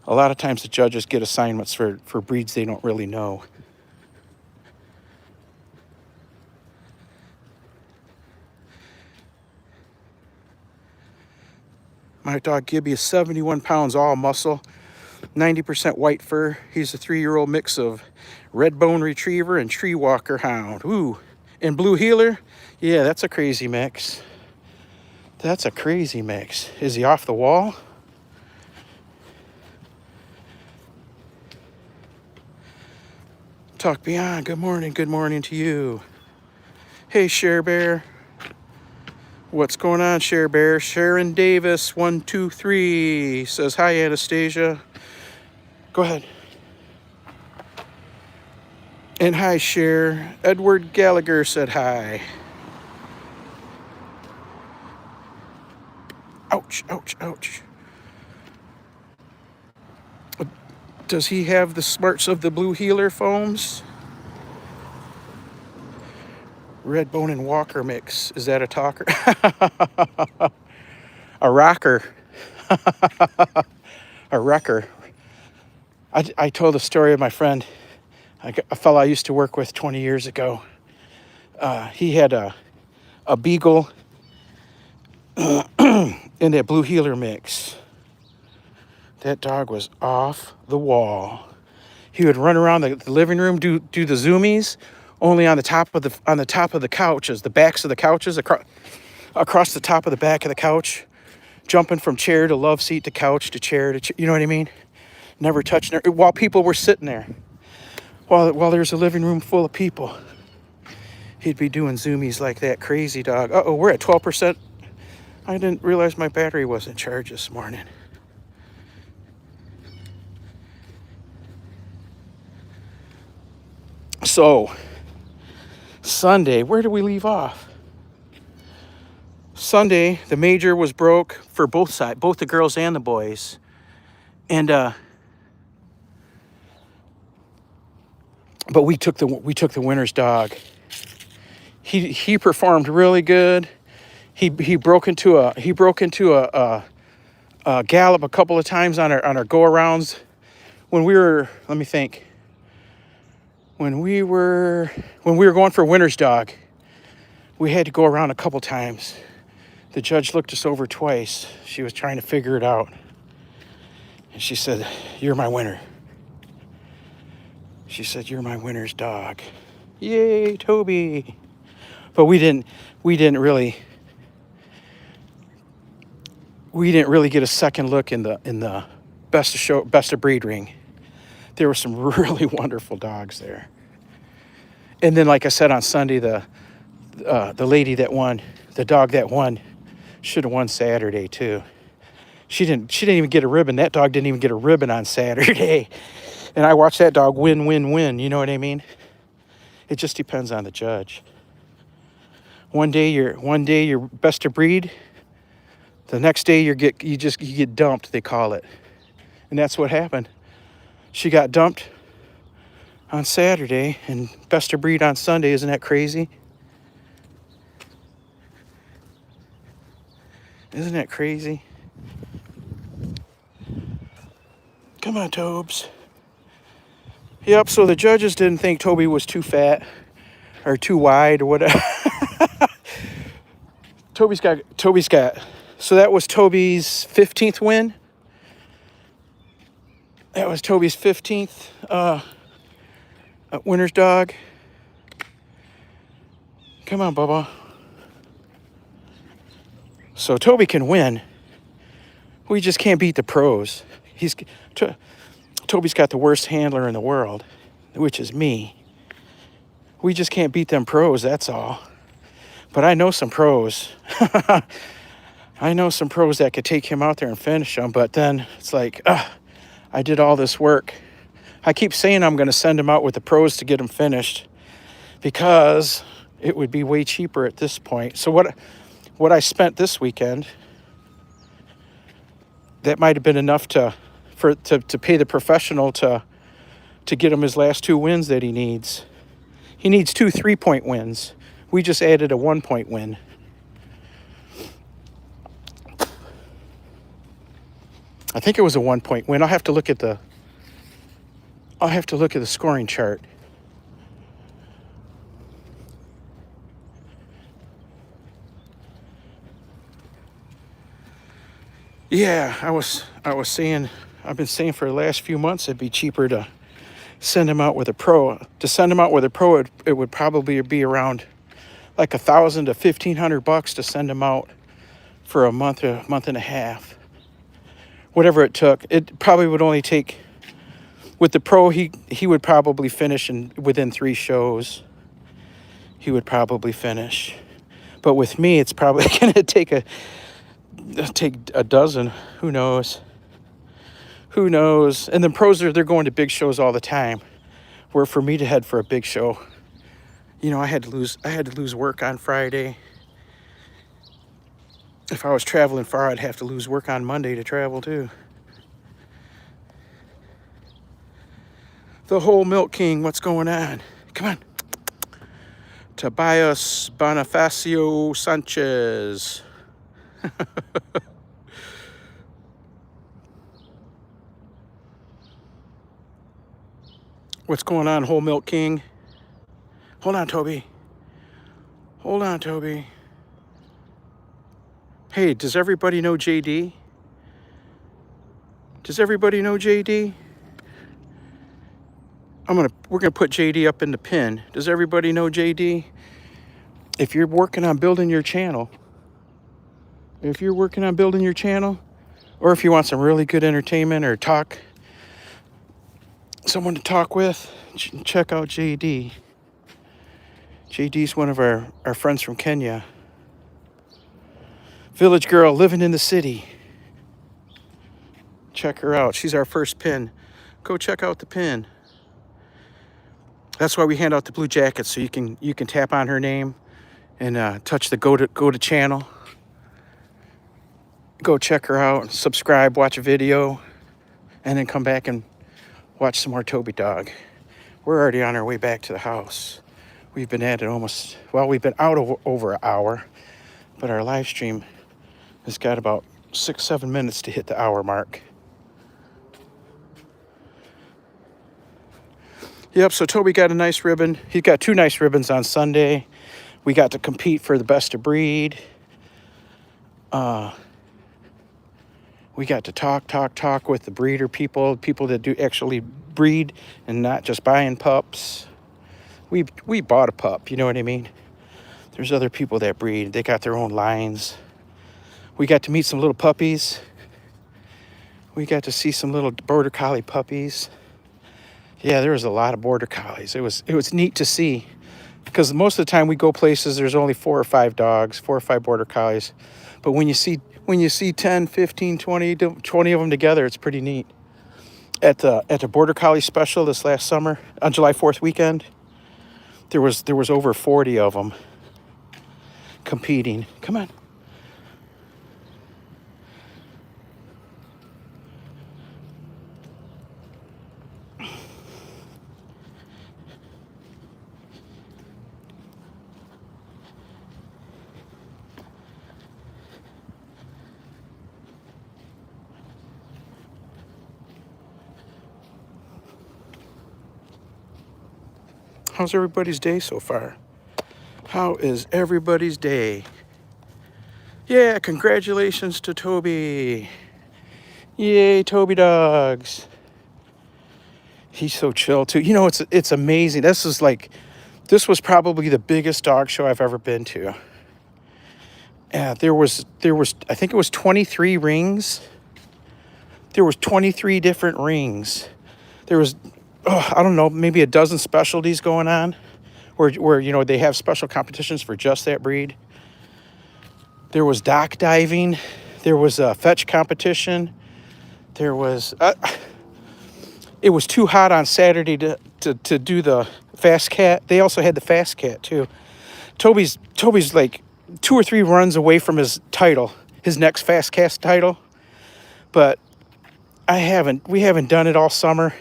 A lot of times the judges get assignments for breeds they don't really know. My dog Gibby is 71 pounds, all muscle, 90% white fur. He's a 3-year-old mix of red bone retriever and tree walker hound. Ooh, and blue heeler? Yeah, that's a crazy mix. That's a crazy mix. Is he off the wall? Talk Beyond, good morning to you. Hey, Share Bear. What's going on, Share Bear? Sharon Davis, 123, says, hi, Anastasia. Go ahead. And hi, Cher. Edward Gallagher said hi. Ouch, ouch, ouch. Does he have the smarts of the blue heeler foams? Red Bone and Walker mix. Is that a talker? A rocker. A wrecker. I told a story of my friend, a fellow I used to work with 20 years ago. He had a beagle in that blue heeler mix. That dog was off the wall. He would run around the living room, do the zoomies, only on the top of the couches, the backs of the couches, across the top of the back of the couch, jumping from chair to love seat to couch to chair to you know what I mean? Never touching her while people were sitting there. While there's a living room full of people, he'd be doing zoomies like that. Crazy dog. Uh-oh, we're at 12%. I didn't realize my battery wasn't charged this morning. So, Sunday, where did we leave off? Sunday, the major was broke for both sides, both the girls and the boys. And but we took the winner's dog. He performed really good. He broke into a gallop a couple of times on our go-arounds when we were, let me think. When we were going for winner's dog, We had to go around a couple times. The judge looked us over twice. She was trying to figure it out. And she said, "You're my winner." She said, "You're my winner's dog." Yay, Toby. But we didn't really get a second look in the best of breed ring. There were some really wonderful dogs there. And then, like I said on Sunday, the lady that won, the dog that won, should have won Saturday too. She didn't even get a ribbon. That dog didn't even get a ribbon on Saturday. And I watched that dog win, win, win. You know what I mean? It just depends on the judge. One day you're best of breed. The next day you get dumped, they call it. And that's what happened. She got dumped on Saturday and best of breed on Sunday. Isn't that crazy? Isn't that crazy? Come on, Tobes. Yep, so the judges didn't think Toby was too fat or too wide or whatever. Toby's got, so that was Toby's 15th win. That was Toby's 15th winner's dog. Come on, Bubba. So Toby can win. We just can't beat the pros. Toby's got the worst handler in the world, which is me. We just can't beat them pros, that's all. But I know some pros. I know some pros that could take him out there and finish him, but then it's like, I did all this work. I keep saying I'm going to send him out with the pros to get him finished because it would be way cheaper at this point. So what I spent this weekend, that might have been enough to pay the professional to get him his last 2 wins that he needs. He needs 2 3-point wins. We just added a 1-point win. I think it was a 1-point win. I'll have to look at the scoring chart. Yeah, I was saying, I've been saying for the last few months it'd be cheaper to send him out with a pro. To send him out with a pro, it would probably be around like $1,000 to $1,500 to send him out for a month and a half. Whatever it took. It probably would only take, with the pro, he would probably finish within 3 shows. He would probably finish. But with me, it's probably going to take a dozen. Who knows? Who knows? And the pros they're going to big shows all the time. Where for me to head for a big show, I had to lose work on Friday. If I was traveling far, I'd have to lose work on Monday to travel too. The whole Milk King, what's going on? Come on. Tobias Bonifacio Sanchez. What's going on, whole Milk King? Hold on, Toby. Hold on, Toby. Hey, does everybody know JD? Does everybody know JD? We're gonna put JD up in the pin. Does everybody know JD? If you're working on building your channel, or if you want some really good entertainment or someone to talk with, check out JD. JD's one of our friends from Kenya. Village girl living in the city. Check her out. She's our first pin. Go check out the pin. That's why we hand out the blue jackets, so you can tap on her name and touch the go to channel. Go check her out, subscribe, watch a video, and then come back and watch some more Toby Dog. We're already on our way back to the house. We've been at it we've been out over an hour, but our live stream has got about 6-7 minutes to hit the hour mark. Yep, so Toby got a nice ribbon. He got 2 nice ribbons on Sunday. We got to compete for the best of breed. We got to talk with the breeder people that do actually breed and not just buying pups. We bought a pup, you know what I mean? There's other people that breed. They got their own lines. We got to meet some little puppies. We got to see some little border collie puppies. Yeah, there was a lot of border collies. It was neat to see, because most of the time we go places, there's only 4 or 5 dogs, 4 or 5 border collies. But when you see 10, 15, 20 of them together, it's pretty neat. At the border collie special this last summer on July 4th weekend, there was over 40 of them competing. Come on. How's everybody's day so far? How is everybody's day? Yeah, congratulations to Toby. Yay, Toby dogs. He's so chill too. You know, it's amazing. This was probably the biggest dog show I've ever been to. Yeah, there was I think it was 23 rings. There was 23 different rings. There was I don't know, maybe a dozen specialties going on where you know they have special competitions for just that breed. There was dock diving. There was a fetch competition. There was it was too hot on Saturday to do the fast cat. They also had the fast cat too. Toby's like 2 or 3 runs away from his title, his next fast cast title. But we haven't done it all summer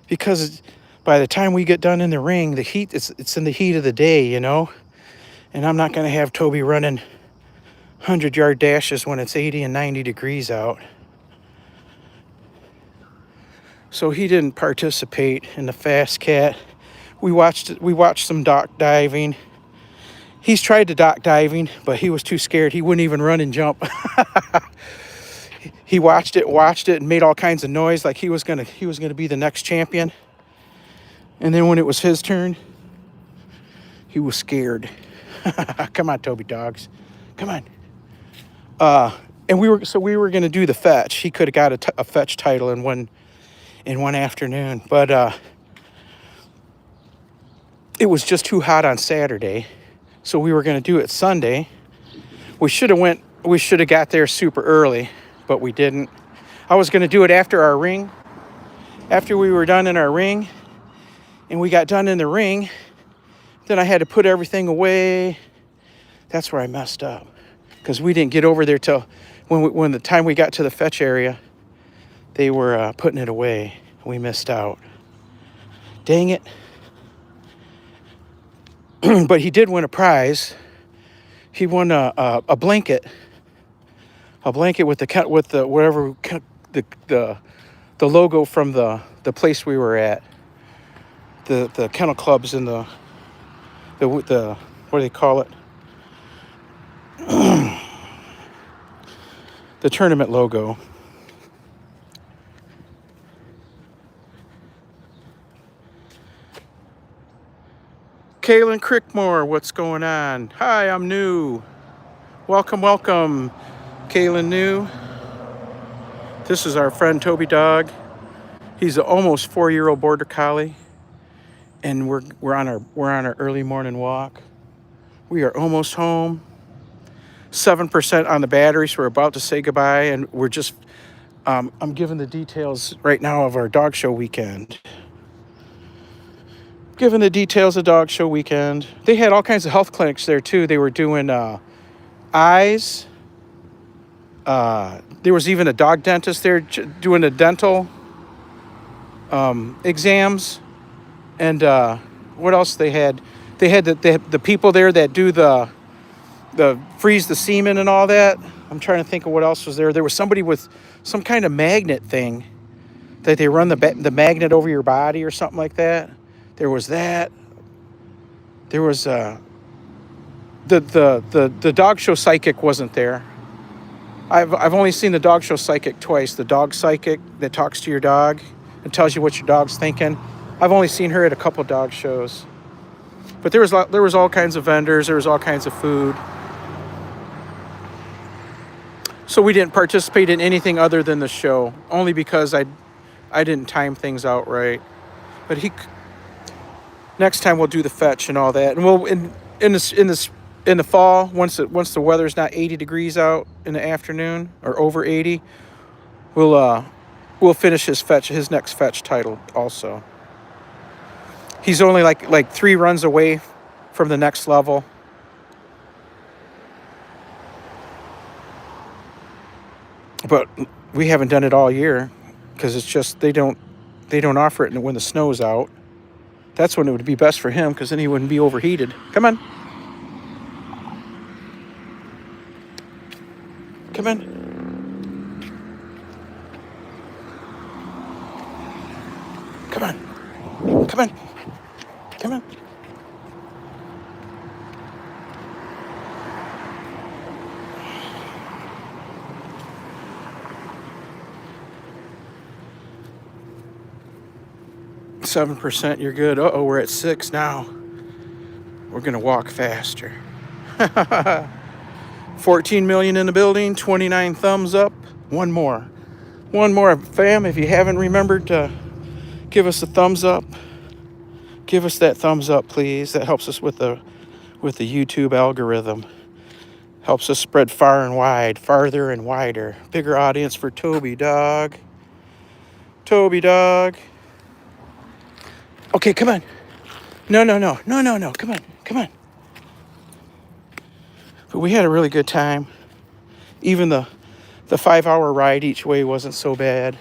because by the time we get done in the ring, the heat, it's in the heat of the day, you know? And I'm not going to have Toby running 100-yard dashes when it's 80 and 90 degrees out. So he didn't participate in the fast cat. We watched some dock diving. He's tried to dock diving, but he was too scared. He wouldn't even run and jump. He watched it, and made all kinds of noise like he was gonna be the next champion. And then when it was his turn, he was scared. Come on, Toby dogs, come on. And we were gonna do the fetch. He could have got a fetch title in one afternoon, but it was just too hot on Saturday, so we were gonna do it Sunday. We should have got there super early, but we didn't. I was gonna do it after our ring, after we were done in our ring, and we got done in the ring. Then I had to put everything away. That's where I messed up, because we didn't get over there till when the time we got to the fetch area, they were putting it away. We missed out. Dang it. But he did win a prize. He won a blanket. A blanket with the whatever the logo from the place we were at. The kennel clubs and the what do they call it? The tournament logo. Kaylin Crickmore, what's going on? Hi, I'm new. Welcome, Kaylin New. This is our friend Toby Dog. He's an almost 4-year-old border collie, and we're on our early morning walk. We are almost home. 7% on the battery, so we're about to say goodbye, and we're just I'm giving the details right now of our dog show weekend. Giving the details of dog show weekend. They had all kinds of health clinics there too. They were doing eyes. There was even a dog dentist there doing the dental exams. And what else they had? They had the people there that do the freeze the semen and all that. I'm trying to think of what else was there. There was somebody with some kind of magnet thing that they run the magnet over your body or something like that. There was that. There was The dog show psychic wasn't there. I've only seen the dog show psychic twice. The dog psychic that talks to your dog and tells you what your dog's thinking. I've only seen her at a couple dog shows. But there was all kinds of vendors. There was all kinds of food. So we didn't participate in anything other than the show, only because I didn't time things out right. But next time we'll do the fetch and all that, and we'll in the fall, once the weather's not 80 degrees out in the afternoon or over 80, we'll finish his next fetch title also. He's only like 3 runs away from the next level. But we haven't done it all year because it's just they don't offer it when the snow's out. That's when it would be best for him because then he wouldn't be overheated. Come on. Come on. Come on. Come on. Come on. %, you're good. Uh-oh, we're at 6 now. We're gonna walk faster. 14 million in the building, 29 thumbs up. One more, fam. If you haven't remembered to give us a thumbs up, give us that thumbs up, please. That helps us with the YouTube algorithm. Helps us spread far and wide, farther and wider. Bigger audience for Toby Dog. Toby Dog. Okay, come on. No. Come on. But we had a really good time. Even the 5-hour ride each way wasn't so bad.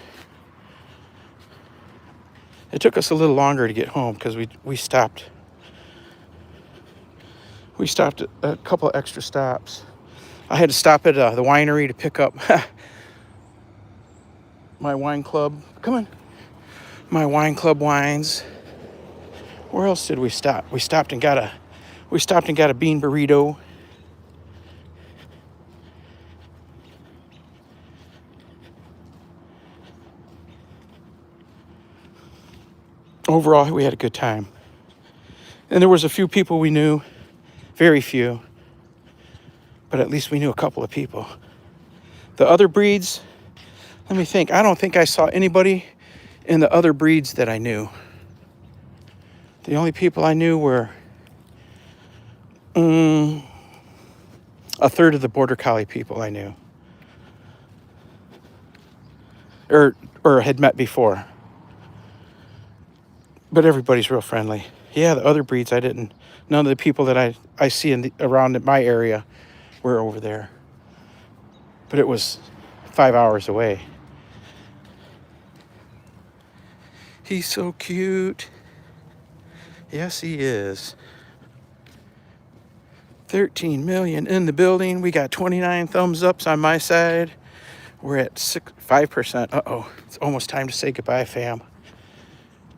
It took us a little longer to get home because we stopped. We stopped at a couple of extra stops. I had to stop at the winery to pick up my wine club. Come on. My wine club wines. Where else did we stop? We stopped and got a bean burrito. Overall, we had a good time. And there was a few people we knew, very few, but at least we knew a couple of people. The other breeds, let me think. I don't think I saw anybody in the other breeds that I knew. The only people I knew were a third of the Border Collie people I knew. Or had met before. But everybody's real friendly. Yeah, the other breeds I didn't. None of the people that I see around my area were over there. But it was 5 hours away. He's so cute. Yes, he is. 13 million in the building. We got 29 thumbs ups on my side. We're at 5%. Uh-oh. It's almost time to say goodbye, fam.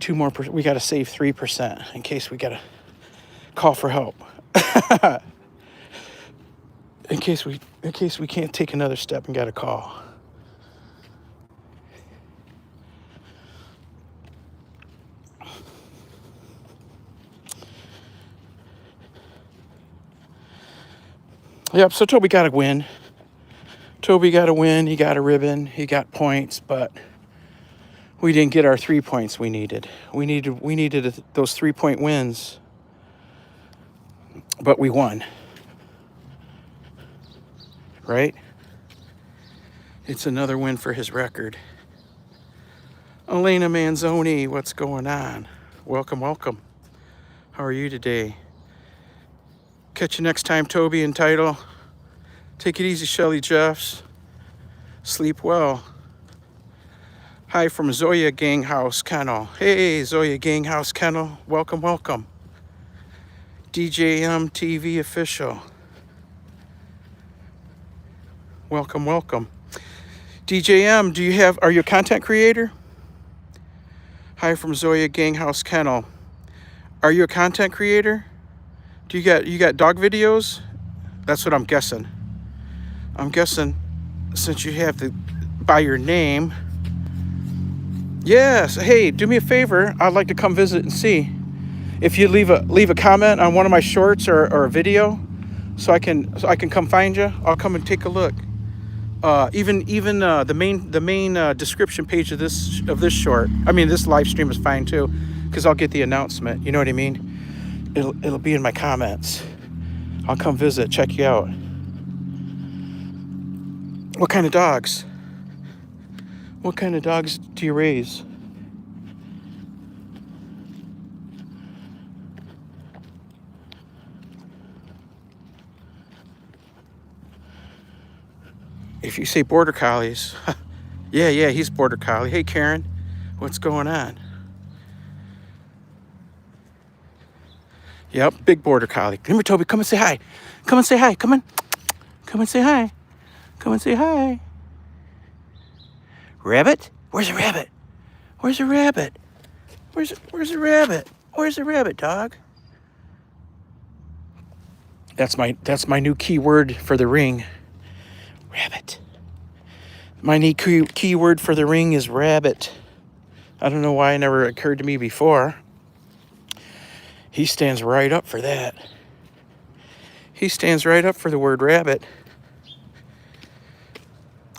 2 more. We got to save 3% in case we got to call for help. in case we can't take another step and got to call. Yep, so Toby got a win. He got a ribbon, he got points, but we didn't get our 3 points we needed. We needed those 3-point wins, but we won. Right? It's another win for his record. Elena Manzoni, what's going on? Welcome. How are you today? Catch you next time, Toby and Title. Take it easy, Shelly Jeffs. Sleep well. Hi from Zoya Ganghouse Kennel. Hey, Zoya Ganghouse Kennel. Welcome. DJM TV official. Welcome. DJM, are you a content creator? Hi from Zoya Ganghouse Kennel. Are you a content creator? You got dog videos That's what I'm guessing. I'm guessing since you have to by your name. Yes. Hey, do me a favor. I'd like to come visit and see. If you leave a comment on one of my shorts or a video, so I can come find you. I'll come and take a look. Even the main description page of this short. I mean, this live stream is fine too, because I'll get the announcement. You know what I mean? It'll be in my comments. I'll come visit, check you out. What kind of dogs? What kind of dogs do you raise? If you say border collies, yeah, he's border collie. Hey, Karen, what's going on? Yep, big border collie. Come here, Toby. Come and say hi. Come and say hi. Come on. Come and say hi. Come and say hi. Rabbit? Where's a rabbit? Where's a rabbit? Where's a rabbit? Where's a rabbit, dog? That's my new keyword for the ring. Rabbit. My new keyword for the ring is rabbit. I don't know why it never occurred to me before. He stands right up for that. He stands right up for the word rabbit.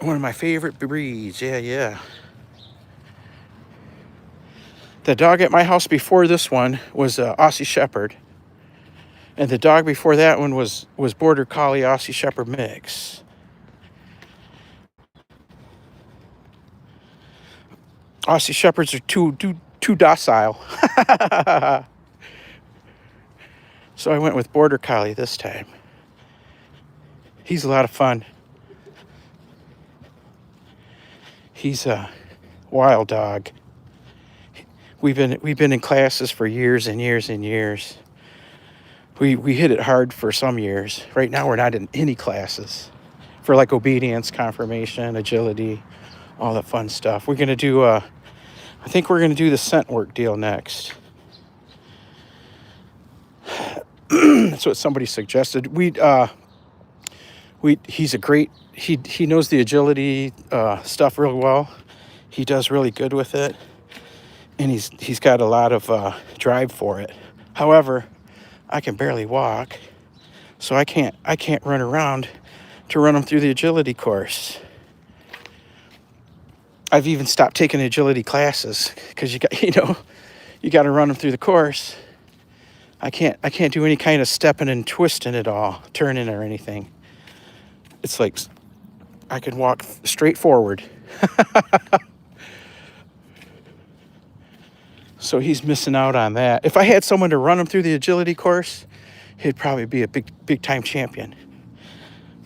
One of my favorite breeds. Yeah. The dog at my house before this one was Aussie Shepherd. And the dog before that one was Border Collie Aussie Shepherd mix. Aussie Shepherds are too docile. So I went with Border Collie this time. He's a lot of fun. He's a wild dog. We've been in classes for years and years and years. We hit it hard for some years. Right now we're not in any classes for like obedience, confirmation, agility, all that fun stuff. We're gonna do I think we're gonna do the scent work deal next. That's what somebody suggested. He's a great, he knows the agility stuff really well. He does really good with it, and he's got a lot of drive for it. However, I can barely walk, so I can't run around to run him through the agility course. I've even stopped taking agility classes because you got to run them through the course. I can't do any kind of stepping and twisting at all, turning or anything. It's like I can walk straight forward. So he's missing out on that. If I had someone to run him through the agility course, he'd probably be a big time champion.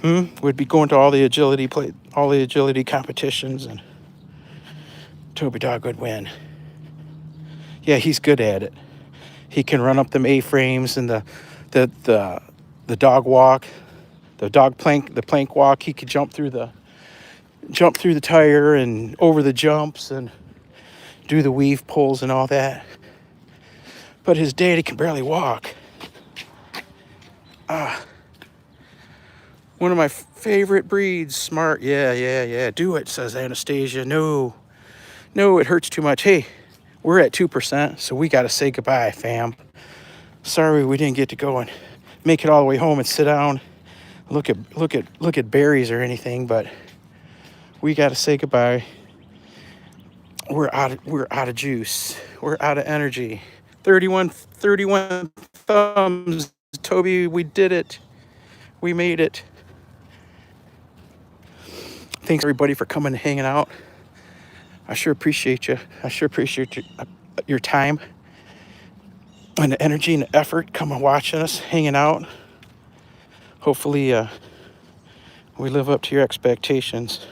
Would be going to all the agility competitions, and Toby Dog would win. Yeah, he's good at it. He can run up them A-frames and the dog walk, the plank walk. He could jump through the tire and over the jumps and do the weave pulls and all that. But his daddy can barely walk. One of my favorite breeds, smart. Yeah. Do it, says Anastasia. No, it hurts too much. Hey, we're at 2%, so we got to say goodbye, fam. Sorry we didn't get to go and make it all the way home and sit down, look at berries or anything, but we got to say goodbye. We're out of juice. We're out of energy. 31 thumbs. Toby, we did it. We made it. Thanks everybody for coming and hanging out. I sure appreciate you. I sure appreciate your time and the energy and the effort coming watching us, hanging out. Hopefully we live up to your expectations.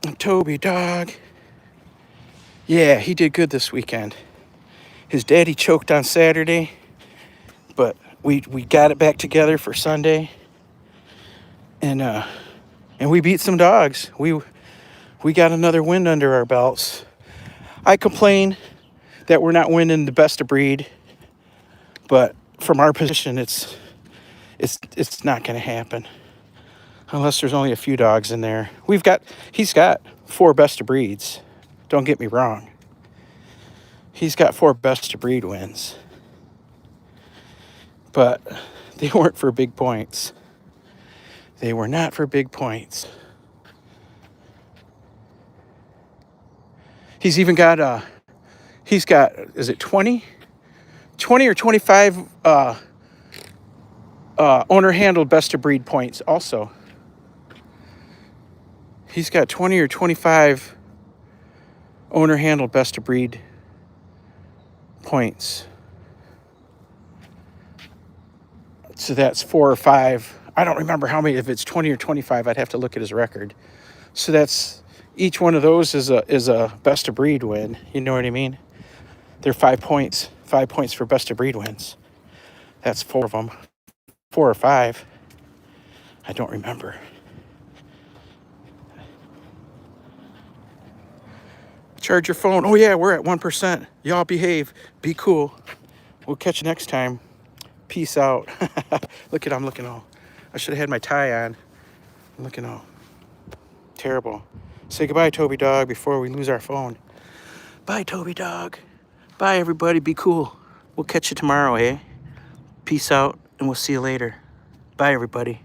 And Toby Dog. Yeah, he did good this weekend. His daddy choked on Saturday, but we got it back together for Sunday. And we beat some dogs. We got another win under our belts. I complain that we're not winning the best of breed, but from our position, it's It's not going to happen unless there's only a few dogs in there. He's got 4 best of breeds. Don't get me wrong. He's got 4 best of breed wins. But they weren't for big points. They were not for big points. He's even got is it 20 or 25 owner handled best of breed points also. He's got 20 or 25 owner handled best of breed points. So that's 4 or 5. I don't remember how many. If it's 20 or 25, I'd have to look at his record. So that's each one of those is a best of breed win. You know what I mean? They're 5 points. 5 points for best of breed wins. That's 4 of them. 4 or 5. I don't remember. Charge your phone. Oh yeah, we're at 1%. Y'all behave. Be cool. We'll catch you next time. Peace out. Look at, I'm looking all. I should have had my tie on. I'm looking all terrible. Say goodbye, Toby Dog, before we lose our phone. Bye, Toby Dog. Bye, everybody. Be cool. We'll catch you tomorrow, eh? Peace out, and we'll see you later. Bye, everybody.